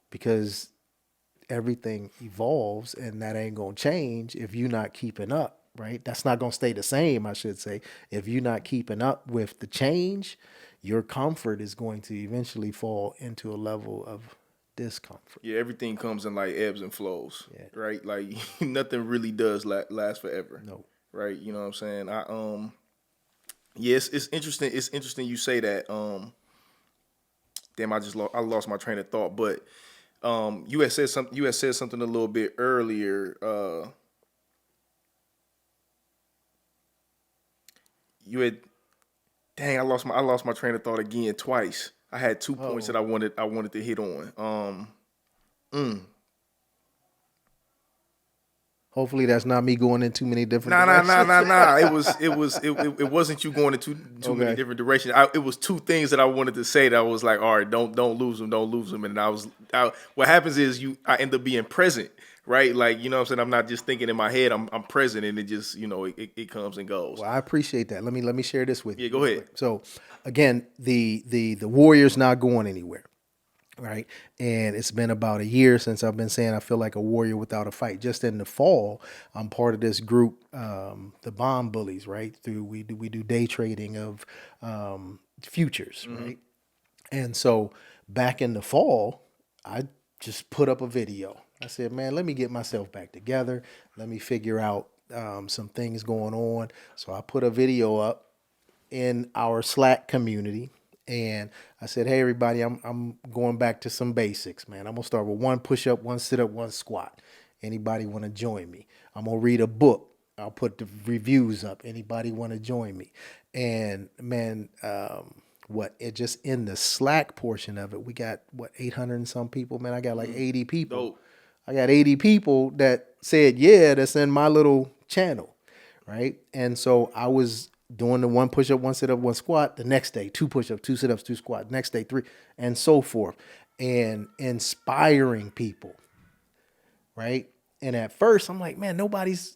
Because everything evolves and that ain't going to change if you're not keeping up, right? That's not going to stay the same, I should say. If you're not keeping up with the change, your comfort is going to eventually fall into a level of discomfort. Yeah, everything comes in like ebbs and flows, right? Like nothing really does last forever. No. Right? You know what I'm saying? Yes, it's interesting. It's interesting you say that. Damn, I lost my train of thought. But you had said something. You had said something a little bit earlier. You had, dang, I lost my train of thought again twice. I had 2 points that I wanted to hit on. Hopefully that's not me going in too many different Nah. directions. It wasn't you going in too many Okay. different directions. It was two things that I wanted to say that I was like, all right, don't lose them. And what happens is I end up being present, right? Like, you know what I'm saying? I'm not just thinking in my head, I'm present, and it just, it comes and goes. Well, I appreciate that. Let me share this with you. Yeah, go ahead. So, again, the Warriors not going anywhere, right? And it's been about a year since I've been saying I feel like a warrior without a fight. Just in the fall, I'm part of this group, the Bond Bullies, right? We do day trading of futures, right? And so back in the fall, I just put up a video. I said, man, let me get myself back together. Let me figure out some things going on. So I put a video up in our Slack community. And I said, hey, everybody, I'm going back to some basics, man. I'm going to start with one push-up, one sit-up, one squat. Anybody want to join me? I'm going to read a book. I'll put the reviews up. Anybody want to join me? And, man, it just in the Slack portion of it, we got, 800 and some people, man. I got like 80 people. Dope. I got 80 people that said, yeah, that's in my little channel, right? And so I was doing the one push-up, one sit-up, one squat. The next day, 2 push-ups, 2 sit-ups, 2 squats. Next day, 3, and so forth. And inspiring people, right? And at first, I'm like, man, nobody's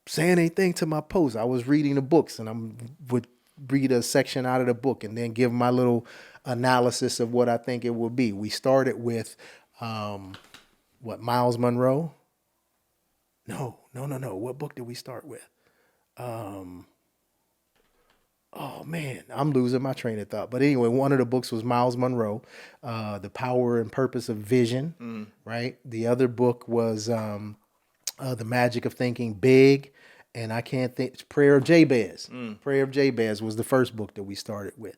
saying anything to my post. I was reading the books, and would read a section out of the book and then give my little analysis of what I think it would be. We started with, Miles Monroe? No. What book did we start with? Oh man, I'm losing my train of thought. But anyway, one of the books was Miles Monroe, The Power and Purpose of Vision, right? The other book was The Magic of Thinking Big, and I can't think, Prayer of Jabez. Prayer of Jabez was the first book that we started with.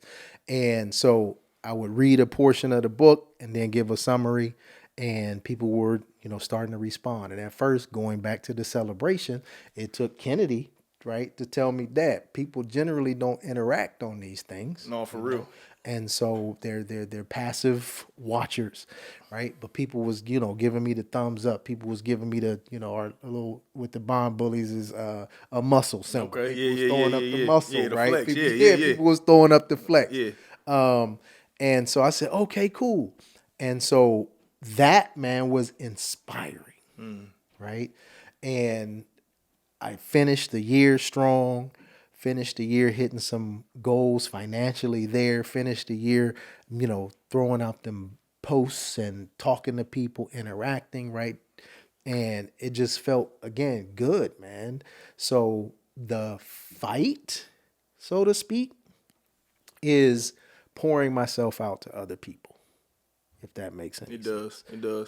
And so I would read a portion of the book and then give a summary, and people were, starting to respond. And at first, going back to the celebration, it took Kennedy, right, to tell me that people generally don't interact on these things. No, for real. And so they're passive watchers, right? But people was, giving me the thumbs up. People was giving me the, our little, with the Bond Bullies is a muscle symbol. Okay, People was yeah, throwing up the muscle, yeah, the right? flex. People, Yeah. people was throwing up the flex. Yeah. And so I said, okay, cool. And so that, man, was inspiring, right? And I finished the year strong, finished the year hitting some goals financially there, finished the year, throwing out them posts and talking to people, interacting, right? And it just felt, again, good, man. So the fight, so to speak, is pouring myself out to other people, if that makes sense. It does.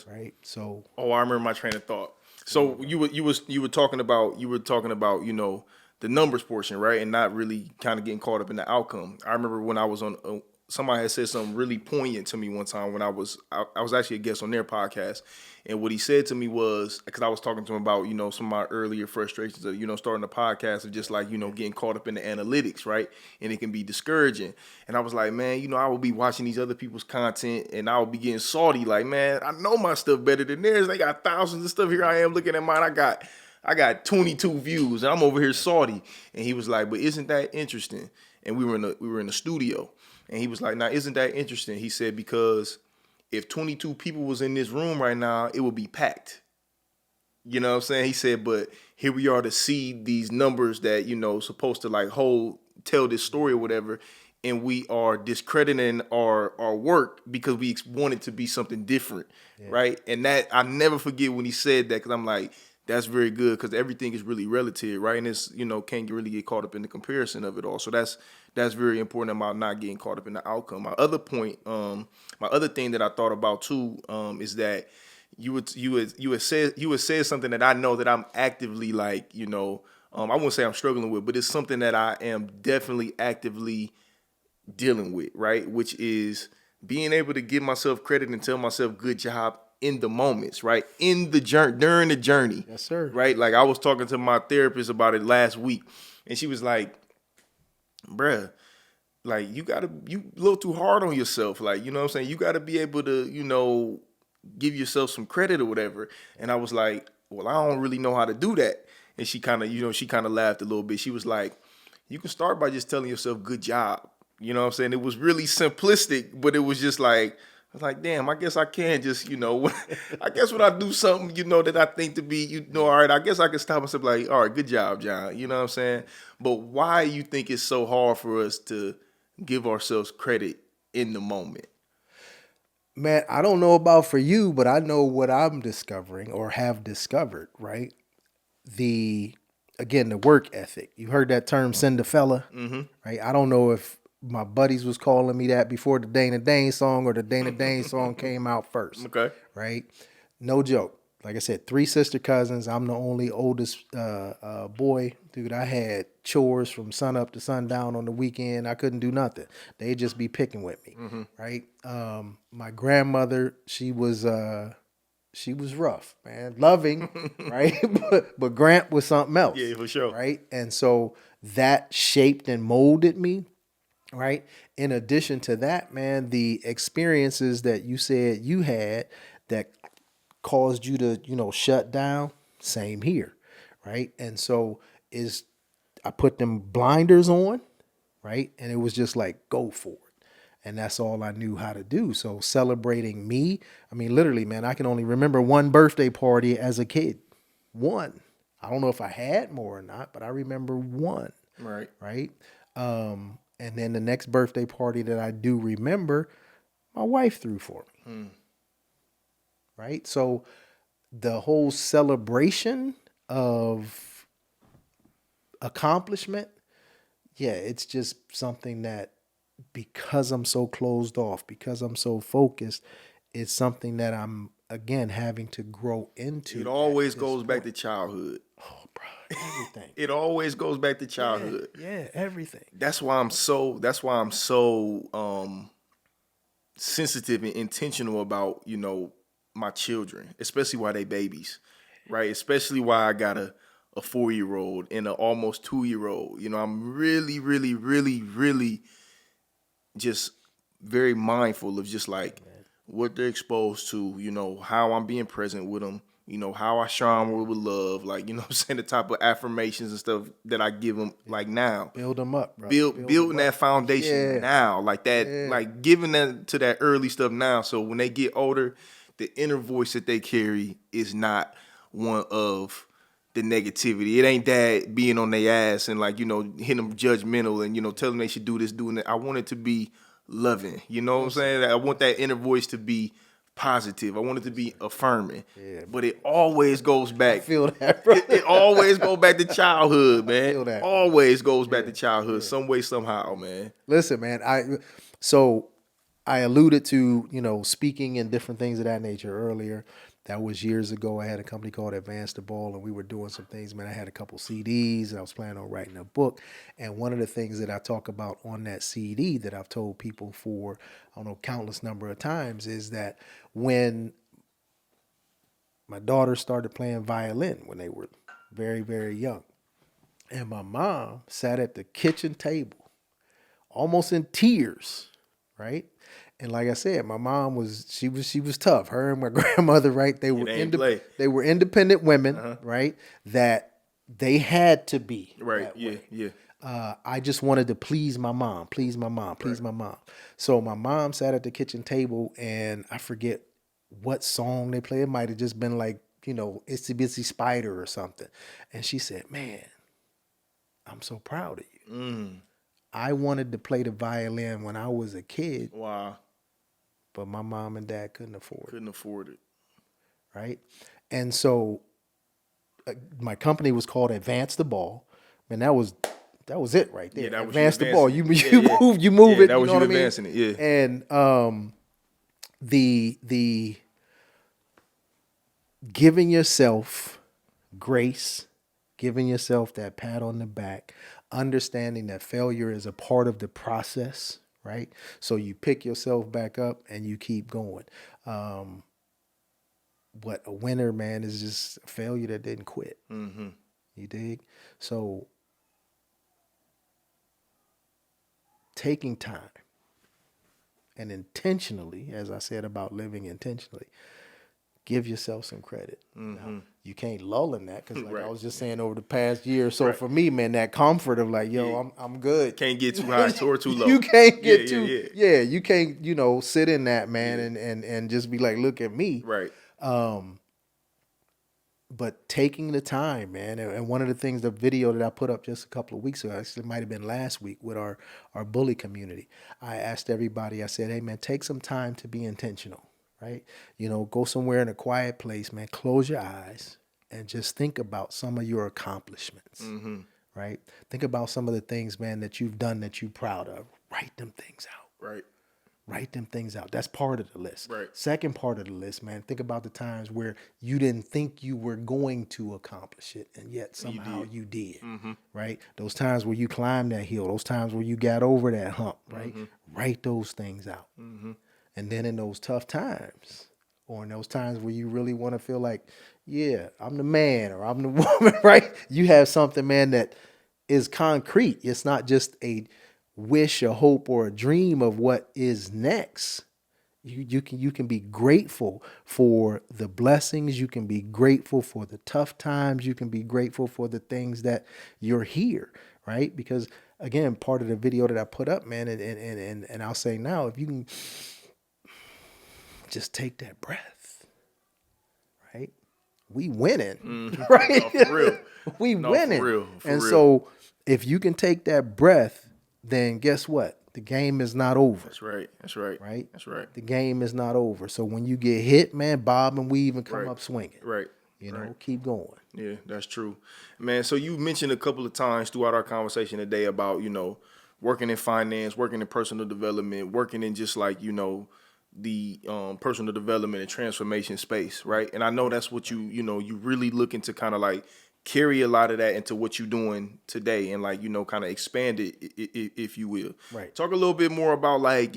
Right? So Oh, I remember my train of thought. So you were talking about the numbers portion, right, and not really kind of getting caught up in the outcome. I remember when I was on somebody had said something really poignant to me one time when I was actually a guest on their podcast, and what he said to me was, because I was talking to him about some of my earlier frustrations of starting a podcast of just like getting caught up in the analytics, right, and it can be discouraging. And I was like, man, I will be watching these other people's content and I will be getting salty, like, man, I know my stuff better than theirs. They got thousands of stuff. Here I am looking at mine. I got 22 views and I'm over here salty. And he was like, but isn't that interesting? And we were in the studio. And he was like, now, isn't that interesting? He said, because if 22 people was in this room right now, it would be packed. You know what I'm saying? He said, but here we are to see these numbers that, supposed to like tell this story or whatever. And we are discrediting our work because we want it to be something different. Yeah. Right. And that I never forget when he said that, because I'm like, that's very good, because everything is really relative, right? And it's, can't really get caught up in the comparison of it all. So that's very important about not getting caught up in the outcome. My other point, my other thing that I thought about too, is that you would say something that I know that I'm actively like, I wouldn't say I'm struggling with, but it's something that I am definitely actively dealing with, right? Which is being able to give myself credit and tell myself good job in the moments, right? In the journey, during the journey. Yes, sir. Right? Like I was talking to my therapist about it last week, and she was like, bruh, like you a little too hard on yourself. Like, you know what I'm saying? You gotta be able to, give yourself some credit or whatever. And I was like, well, I don't really know how to do that. And she kind of laughed a little bit. She was like, you can start by just telling yourself, good job. You know what I'm saying? It was really simplistic, but it was just like, I was like, damn, I guess I can just, I guess when I do something, that I think to be, all right, I guess I can stop myself like, all right, good job, John. You know what I'm saying? But why you think it's so hard for us to give ourselves credit in the moment? Man, I don't know about for you, but I know what I'm discovering or have discovered, right? Again, the work ethic. You heard that term Cinderfella, right? I don't know if my buddies was calling me that before the Dana Dane song or the Dana Dane song came out first. Okay. Right? No joke. Like I said, 3 sister cousins. I'm the only oldest boy. Dude, I had chores from sun up to sundown on the weekend. I couldn't do nothing. They'd just be picking with me, right? My grandmother, she was rough, man. Loving, right? but Grant was something else. Yeah, for sure. Right? And so that shaped and molded me, right? In addition to that, man, the experiences that you said you had that caused you to, shut down, same here, right? And so I put them blinders on, right? And it was just like, go for it. And that's all I knew how to do. So celebrating me, I mean, literally, man, I can only remember one birthday party as a kid. One. I don't know if I had more or not, but I remember one. Right. Right. And then the next birthday party that I do remember, my wife threw for me. Right. So the whole celebration of accomplishment, yeah, it's just something that, because I'm so closed off, because I'm so focused, it's something that I'm, again, having to grow into. It always goes back to childhood. Oh, bro, everything. It always goes back to childhood. Yeah, everything. That's why I'm so sensitive and intentional about, my children, especially while they babies, right? Especially why I got a 4-year-old and an almost 2-year-old. I'm really, really, really, really just very mindful of just like what they're exposed to, how I'm being present with them, how I shower them with love, like, what I'm saying, the type of affirmations and stuff that I give them, like, now. Build them up, bro. Building that foundation now, like that, like giving them to that early stuff now. So when they get older, the inner voice that they carry is not one of the negativity. It ain't dad being on their ass and like, hitting them judgmental and, telling them they should do this, doing that. I want it to be loving. You know what I'm saying? I want that inner voice to be positive. I want it to be affirming. Yeah, but it always goes back. I feel that, bro. It always goes back to childhood, man. I feel that. Always goes back to childhood, some way, somehow, man. Listen, man, I alluded to, speaking and different things of that nature earlier. That was years ago. I had a company called Advance the Ball, and we were doing some things. Man, I had a couple CDs, and I was planning on writing a book. And one of the things that I talk about on that CD that I've told people for, I don't know, countless number of times, is that when my daughter started playing violin when they were very, very young, and my mom sat at the kitchen table, almost in tears, right? And like I said, my mom was tough. Her and my grandmother, right? They were independent women, right? That they had to be right. That Yeah. I just wanted to please my mom. So my mom sat at the kitchen table, and I forget what song they played. It might have just been like, Itsy Bitsy Spider or something. And she said, "Man, I'm so proud of you. I wanted to play the violin when I was a kid." Wow. But my mom and dad couldn't afford it. Right? And so my company was called Advance the Ball. Man, that was it right there. Yeah, that was Advance the ball. You move yeah, it. That was you what advancing I mean? it. Yeah. And the giving yourself grace, giving yourself that pat on the back, understanding that failure is a part of the process. Right? So you pick yourself back up and you keep going. What a winner, man, is just a failure that didn't quit. Mm-hmm. You dig? So taking time and intentionally, as I said about living intentionally, give yourself some credit. Now, you can't lull in that because, like Right. I was just saying, over the past year or so, for me, man, that comfort of like, yo, I'm good. Can't get too high or too low. You can't get yeah. you can't, sit in that, man, and just be like, look at me. Right. But taking the time, man, and one of the things, the video that I put up just a couple of weeks ago, actually it might have been last week with our bully community, I asked everybody, I said, hey, man, take some time to be intentional, right? Go somewhere in a quiet place, man, close your eyes and just think about some of your accomplishments, right? Think about some of the things, man, that you've done that you're proud of. Write them things out. Right. Write them things out. That's part of the list. Right. Second part of the list, man, think about the times where you didn't think you were going to accomplish it, and yet somehow you did. Right? Those times where you climbed that hill, those times where you got over that hump, right? Write those things out. And then in those tough times, or in those times where you really want to feel like, yeah, I'm the man or I'm the woman, right? You have something, man, that is concrete. It's not just a wish, a hope, or a dream of what is next. You can be grateful for the blessings. You can be grateful for the tough times. You can be grateful for the things that you're here, right? Because again, part of the video that I put up, man, and I'll say now, if you can just take that breath, right? We winning, right? No, for real. We No, winning. For real. So if you can take that breath, then guess what? The game is not over. That's right. Right? That's right. The game is not over. So when you get hit, man, bob and weave and come up swinging. Right. Keep going. Yeah, that's true. Man, so you mentioned a couple of times throughout our conversation today about, working in finance, working in personal development, working in just like, the personal development and transformation space, right? And I know that's what you really looking to kind of like carry a lot of that into what you're doing today and like, kind of expand it, if you will. Right. Talk a little bit more about like,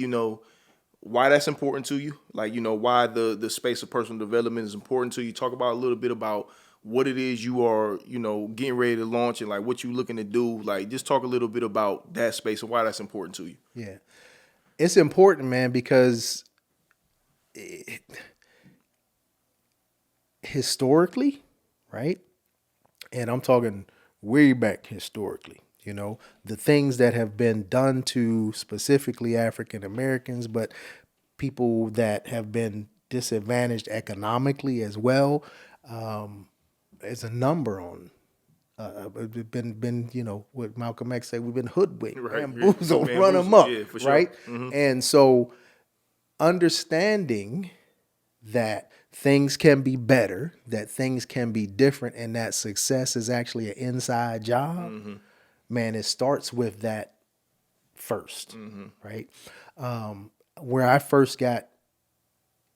why that's important to you. Like, why the space of personal development is important to you. Talk about a little bit about what it is you are, getting ready to launch and like what you're looking to do. Like, just talk a little bit about that space and why that's important to you. Yeah. It's important, man, because historically, right? And I'm talking way back historically, the things that have been done to specifically African Americans, but people that have been disadvantaged economically as well. There's a number on. Been what Malcolm X said, we've been hoodwinked, bamboozled, run them up, yeah, for sure. right? And so understanding that things can be better, that things can be different, and that success is actually an inside job, man, it starts with that first, right? Where I first got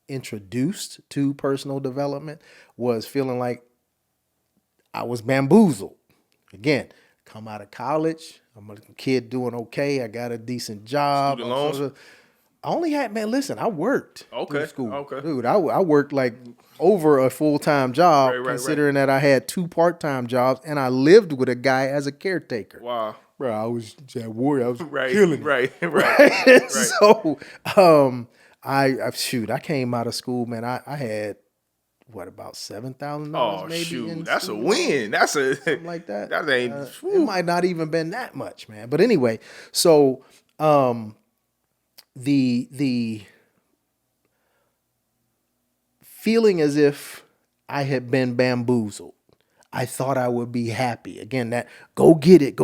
introduced to personal development was feeling like I was bamboozled. Again, come out of college, I'm a kid doing okay, I got a decent job. Student loans? I only had, man, listen, I worked through school. Okay. Dude, I worked like over a full-time job, Right. considering that I had 2 part-time jobs, and I lived with a guy as a caretaker. Wow. Bro, I was at war. I was Right. killing it. Right. So, I came out of school, man. I had about $7,000 Oh, maybe. shoot. That's a win. That's a something like that. That ain't. It might not even been that much, man. But anyway, so the feeling as if I had been bamboozled. I thought I would be happy. Again, that go get it,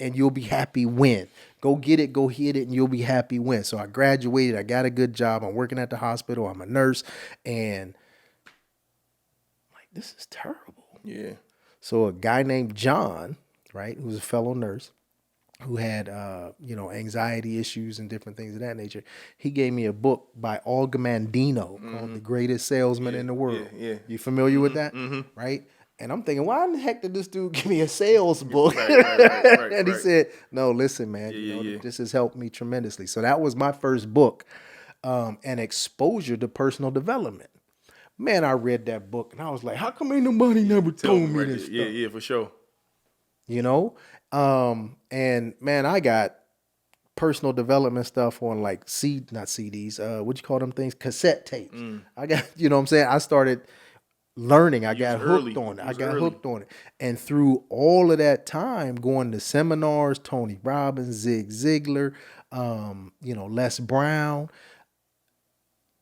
and you'll be happy when. Go get it, go hit it, and you'll be happy when. So I graduated. I got a good job. I'm working at the hospital. I'm a nurse, and I'm like, this is terrible. Yeah. So a guy named John, right, who's a fellow nurse, who had anxiety issues and different things of that nature, he gave me a book by Olga Mandino called The Greatest Salesman in the World. Yeah. You familiar with that? Right? And I'm thinking, why in the heck did this dude give me a sales book? Right. And he said, no, listen, man, this has helped me tremendously. So that was my first book, and exposure to personal development. Man, I read that book and I was like, how come ain't nobody never told me this stuff? Yeah, for sure. And man, I got personal development stuff on like not CDs, what you call them things? Cassette tapes. I got, you know what I'm saying? I started learning. I got hooked on it. I got hooked on it. And through all of that time, going to seminars, Tony Robbins, Zig Ziglar, Les Brown,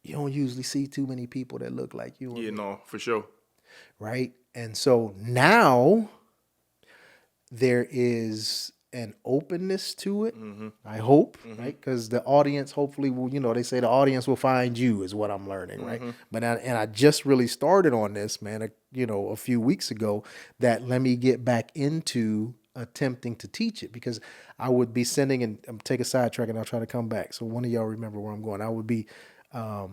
you don't usually see too many people that look like you. Yeah, no, for sure. Right? And so now there is an openness to it, I hope, right? Because the audience hopefully will, they say the audience will find you is what I'm learning, right? But I just really started on this, man, a few weeks ago, that let me get back into attempting to teach it, because I would be sending, and I'm take a sidetrack and I'll try to come back. So one of y'all remember where I'm going. I would be, the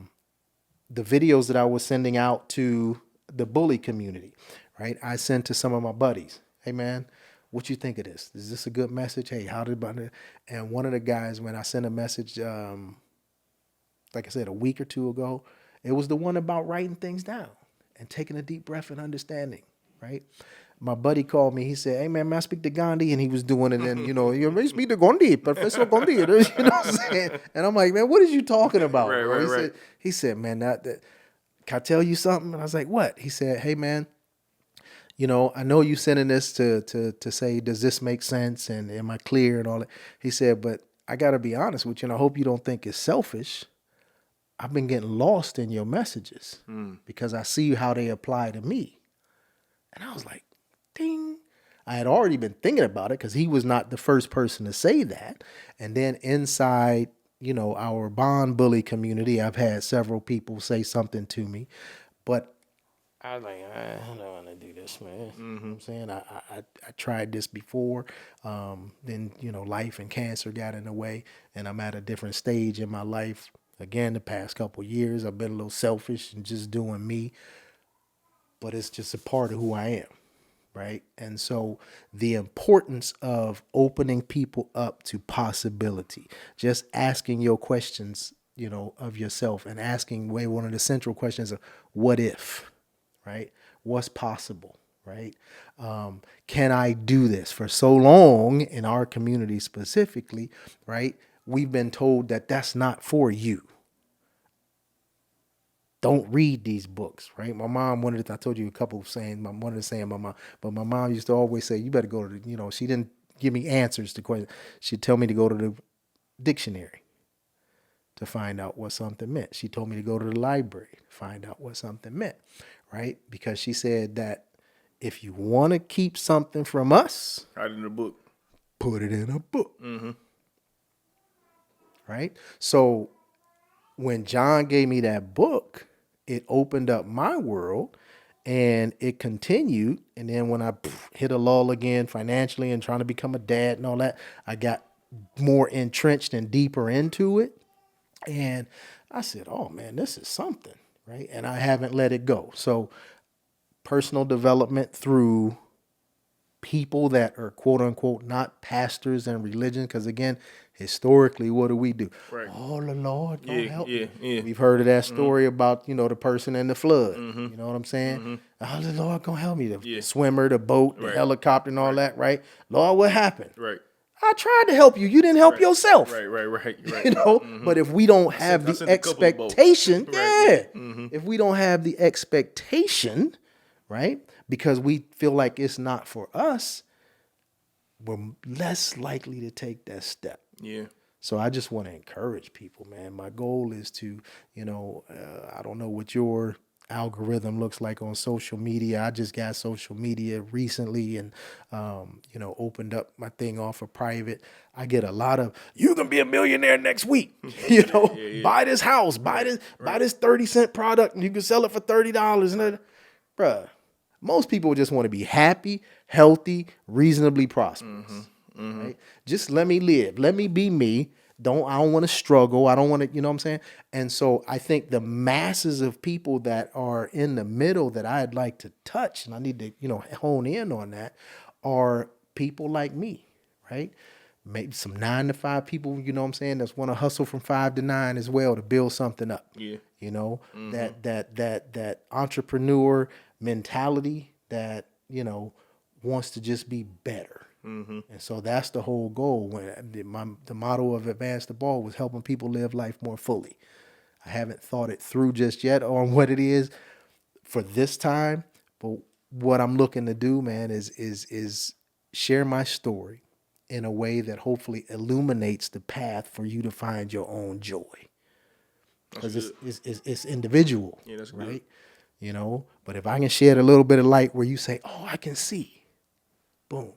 videos that I was sending out to the bully community, right? I sent to some of my buddies, hey man, what you think of this? Is this a good message? Hey, how did it? And one of the guys, when I sent a message, like I said, a week or two ago, it was the one about writing things down and taking a deep breath and understanding, right? My buddy called me. He said, hey, man, may I speak to Gandhi? And he was doing it. And, you may speak to Gandhi, Professor Gandhi. You know what I'm saying? And I'm like, man, what is you talking about? Right. He said, man, can I tell you something? And I was like, what? He said, hey, man, I know you sending this to say, does this make sense? And am I clear and all that? He said, but I got to be honest with you, and I hope you don't think it's selfish. I've been getting lost in your messages because I see how they apply to me. And I was like, ding. I had already been thinking about it because he was not the first person to say that. And then inside, our bond bully community, I've had several people say something to me, but I was like, I don't want to do this, man. You know what I'm saying? I tried this before. Then, life and cancer got in the way, and I'm at a different stage in my life. Again, the past couple of years, I've been a little selfish and just doing me, but it's just a part of who I am, right? And so the importance of opening people up to possibility, just asking your questions, of yourself, and asking one of the central questions of what if? Right? What's possible, right? Can I do this? For so long in our community specifically, right? We've been told that that's not for you. Don't read these books, right? My mom I told you a couple of sayings, my mom, but my mom used to always say, you better go to she didn't give me answers to questions. She'd tell me to go to the dictionary to find out what something meant. She told me to go to the library to find out what something meant, right? Because she said that if you want to keep something from us, Write it in a book. Put it in a book. Right? So when John gave me that book, it opened up my world, and it continued. And then when I hit a lull again financially and trying to become a dad and all that, I got more entrenched and deeper into it. And I said, oh man, this is something, right? And I haven't let it go. So personal development through people that are quote unquote not pastors and religion. Because again, historically, what do we do? Right. Oh, the Lord gonna help me. Yeah. We've heard of that story about, the person in the flood. You know what I'm saying? Oh, the Lord gonna help me. The swimmer, the boat, the helicopter and all that, right? Lord, what happened? Right. I tried to help you. You didn't help yourself. Right. But if we don't have the expectation, if we don't have the expectation, right? Because we feel like it's not for us, we're less likely to take that step. Yeah. So I just want to encourage people, man. My goal is to, I don't know what your algorithm looks like on social media. I just got social media recently and, opened up my thing off of private. I get a lot of, you can be a millionaire next week, buy this house, buy this 30-cent product and you can sell it for $30. And bruh, most people just want to be happy, healthy, reasonably prosperous. Right? Just let me live. Let me be me. I don't want to struggle. I don't want to, you know what I'm saying? And so I think the masses of people that are in the middle that I'd like to touch, and I need to, hone in on that, are people like me, right? Maybe some 9-to-5 people, you know what I'm saying, that's want to hustle from 5 to 9 as well to build something up. Yeah. That entrepreneur mentality that, wants to just be better. And so that's the whole goal. When the motto of Advance the Ball was helping people live life more fully. I haven't thought it through just yet on what it is for this time, but what I'm looking to do, man, is share my story in a way that hopefully illuminates the path for you to find your own joy. Because it's individual, Yeah, that's right? good. You know, but if I can shed a little bit of light where you say, "Oh, I can see," boom,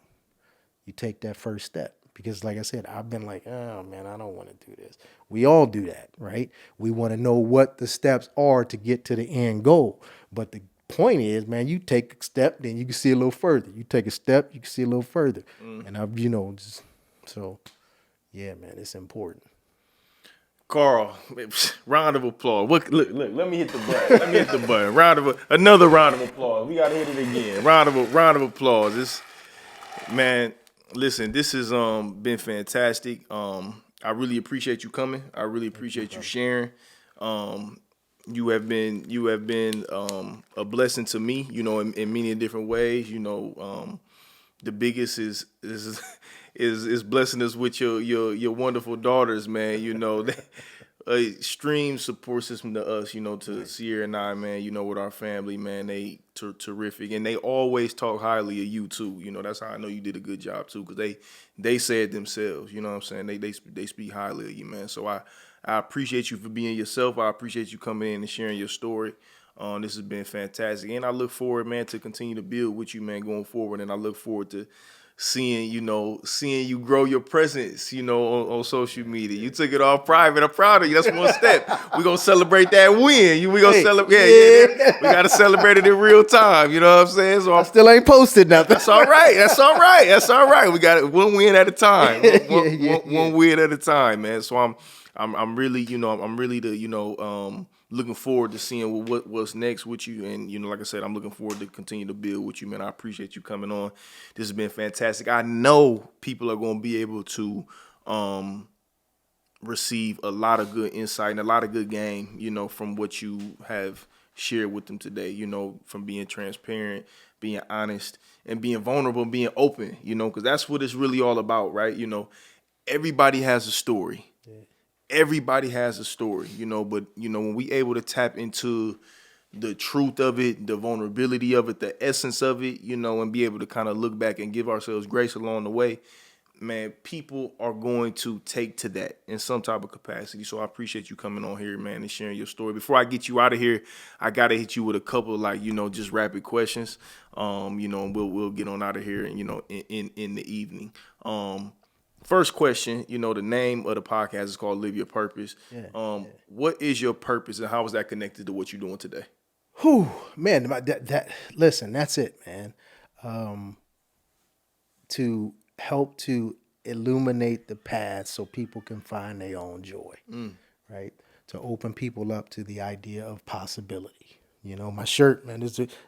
you take that first step. Because, like I said, I've been like, "Oh man, I don't want to do this." We all do that, right? We want to know what the steps are to get to the end goal. But the point is, man, you take a step, then you can see a little further. You take a step, you can see a little further. And I've, so yeah, man, it's important. Karl, round of applause. Look, let me hit the button. Let me hit the button. Another round of applause. We gotta hit it again. Round of applause. Man, listen, this has been fantastic. I really appreciate you coming. I really appreciate you sharing. You have been a blessing to me, in many different ways. The biggest is blessing us with your wonderful daughters, man. A extreme support system to us, to Sierra and I, man, with our family, man, they terrific. And they always talk highly of you too. That's how I know you did a good job too, because they say it themselves, you know what I'm saying? They speak highly of you, man. So I appreciate you for being yourself. I appreciate you coming in and sharing your story. This has been fantastic. And I look forward, man, to continue to build with you, man, going forward. And I look forward to seeing you grow your presence, on social media. You took it all private. I'm proud of you. That's one step. We're going to celebrate that win. We going to celebrate. Yeah. We got to celebrate it in real time. You know what I'm saying? So I still ain't posted nothing. That's all right. We got it one win at a time. One win at a time, man. So I'm really, looking forward to seeing what's next with you. And, like I said, I'm looking forward to continue to build with you, man. I appreciate you coming on. This has been fantastic. I know people are going to be able to receive a lot of good insight and a lot of good game, from what you have shared with them today, from being transparent, being honest, and being vulnerable, and being open, because that's what it's really all about, right? Everybody has a story. Everybody has a story, but when we able to tap into the truth of it, the vulnerability of it, the essence of it, and be able to kind of look back and give ourselves grace along the way, man, people are going to take to that in some type of capacity. So I appreciate you coming on here, man, and sharing your story. Before I get you out of here, I gotta hit you with a couple of just rapid questions. And we'll get on out of here, in the evening. First question, the name of the podcast is called Live Your Purpose. What is your purpose, and how is that connected to what you're doing today? Whew, man, listen, that's it, man. To help to illuminate the path so people can find their own joy, right? To open people up to the idea of possibility. My shirt, man,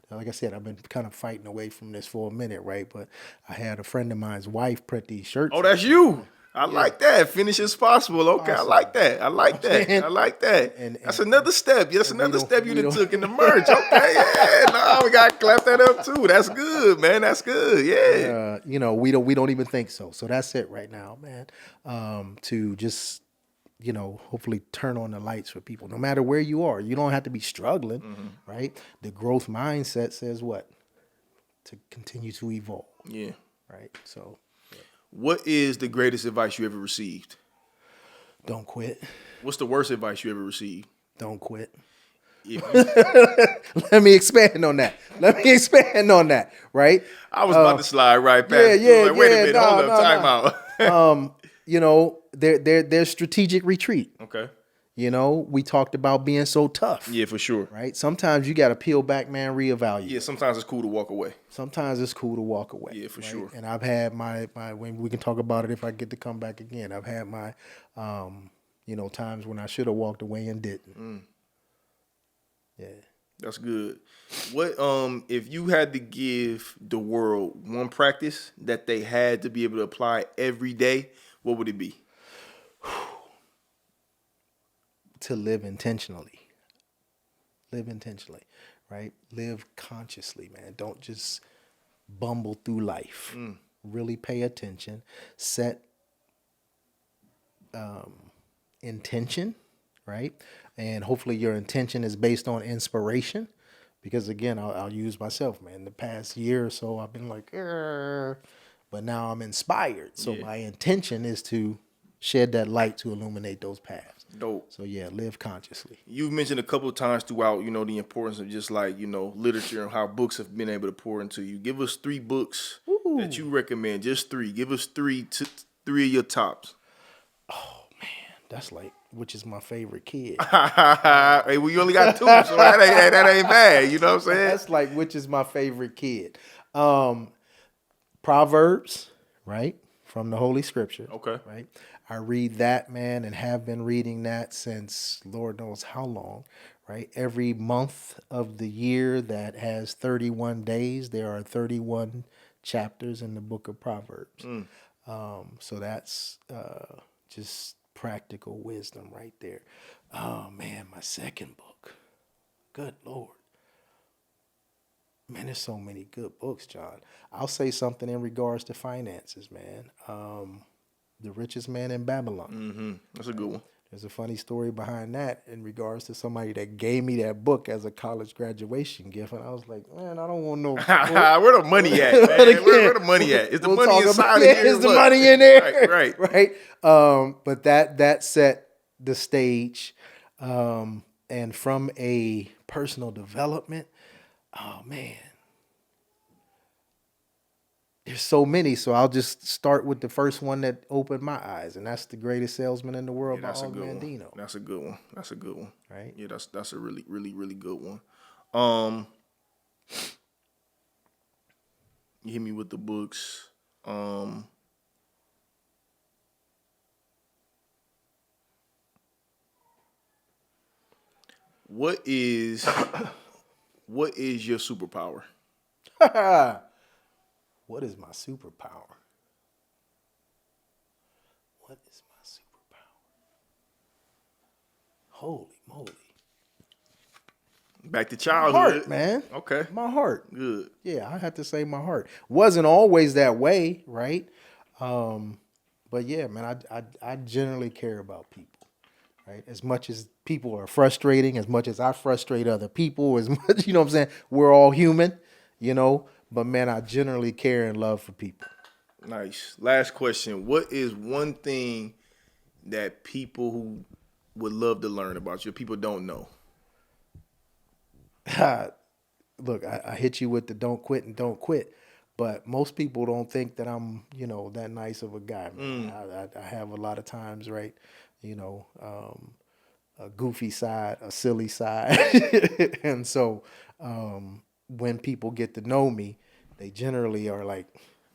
like I said, I've been kind of fighting away from this for a minute, right? But I had a friend of mine's wife print these shirts. Oh, that's you. I like that. Finish as possible. Okay, I like that. I like that. And that's another step. That's another step you done took in the merch. Okay, yeah. We got to clap that up too. That's good, man. That's good. Yeah. We don't even think so. So that's it right now, man. To just hopefully turn on the lights for people, no matter where you are. You don't have to be struggling, right? The growth mindset says what? To continue to evolve. Yeah. Right. So. What is the greatest advice you ever received? Don't quit. What's the worst advice you ever received? Don't quit. Let me expand on that. Right? I was about to slide right past. Wait a minute. Hold up. Time out. There's strategic retreat. Okay. We talked about being so tough. Yeah, for sure. Right? Sometimes you got to peel back, man, reevaluate. Yeah, sometimes it's cool to walk away. Yeah, for sure. And I've had my when we can talk about it if I get to come back again. I've had my times when I should have walked away and didn't. Yeah. That's good. What if you had to give the world one practice that they had to be able to apply every day, what would it be? To live intentionally, right? Live consciously, man. Don't just bumble through life, really pay attention, set intention, right? And hopefully your intention is based on inspiration. Because again, I'll use myself, man. The past year or so, I've been like, but now I'm inspired. So my intention is to shed that light to illuminate those paths. Dope. So yeah, live consciously. You've mentioned a couple of times throughout, the importance of just like, literature and how books have been able to pour into you. Give us 3 books that you recommend. Just 3. Give us 3 of your tops. Oh man, that's like, which is my favorite kid. Hey, well, you only got 2, so that ain't bad. You know what I'm saying? That's like, which is my favorite kid. Proverbs, right? From the Holy Scripture. Okay. Right. I read that, man, and have been reading that since Lord knows how long, right? Every month of the year that has 31 days, there are 31 chapters in the book of Proverbs. So that's just practical wisdom right there. Oh, man, my second book. Good Lord. Man, there's so many good books, John. I'll say something in regards to finances, man. The Richest Man in Babylon. Mm-hmm. That's a good one. There's a funny story behind that in regards to somebody that gave me that book as a college graduation gift. And I was like, man, I don't want no book. Where the money at, man? Where the money at? Is the money inside of here? Is the money in there? Right. But that set the stage. And from a personal development, oh, man. There's so many, so I'll just start with the first one that opened my eyes, and that's The Greatest Salesman in the World by Og Mandino. That's a good one. That's a good one. Right? Yeah, that's a really, really, really good one. You hit me with the books. What is your superpower? What is my superpower? What is my superpower? Holy moly. Back to childhood. Heart, man. Okay. My heart. Good. Yeah, I have to say my heart. Wasn't always that way, right? But yeah, man, I generally care about people, right? As much as people are frustrating, as much as I frustrate other people, as much, you know what I'm saying? We're all human, but man, I generally care and love for people. Nice. Last question. What is one thing that people who would love to learn about you, people don't know? Look, I hit you with the don't quit and don't quit, but most people don't think that I'm, that nice of a guy. Man. I have a lot of times, right? A goofy side, a silly side. And so when people get to know me, they generally are like,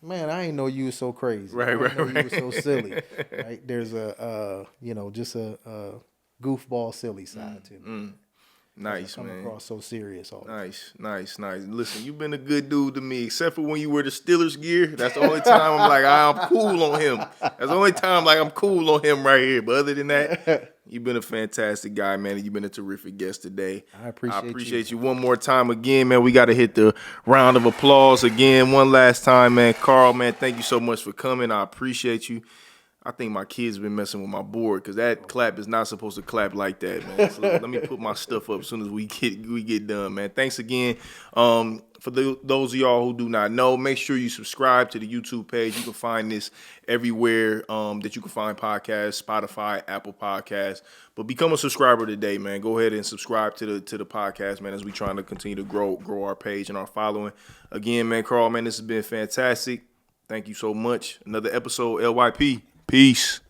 man, I ain't know you was so crazy. Right. You were so silly. Right? There's just a goofball silly side to me. Nice, man. Come across so serious all the time. Nice. Listen, you've been a good dude to me, except for when you wear the Steelers gear. That's the only time I'm like, I'm cool on him. That's the only time like I'm cool on him right here. But other than that, you've been a fantastic guy, man, and you've been a terrific guest today. I appreciate you one more time again, man. We got to hit the round of applause again one last time, man. Karl, man, thank you so much for coming. I appreciate you. I think my kids been messing with my board because that clap is not supposed to clap like that, man. So let me put my stuff up as soon as we get done, man. Thanks again. For those of y'all who do not know, make sure you subscribe to the YouTube page. You can find this everywhere that you can find podcasts, Spotify, Apple Podcasts. But become a subscriber today, man. Go ahead and subscribe to the podcast, man, as we trying to continue to grow our page and our following. Again, man, Karl, man, this has been fantastic. Thank you so much. Another episode, LYP. Peace.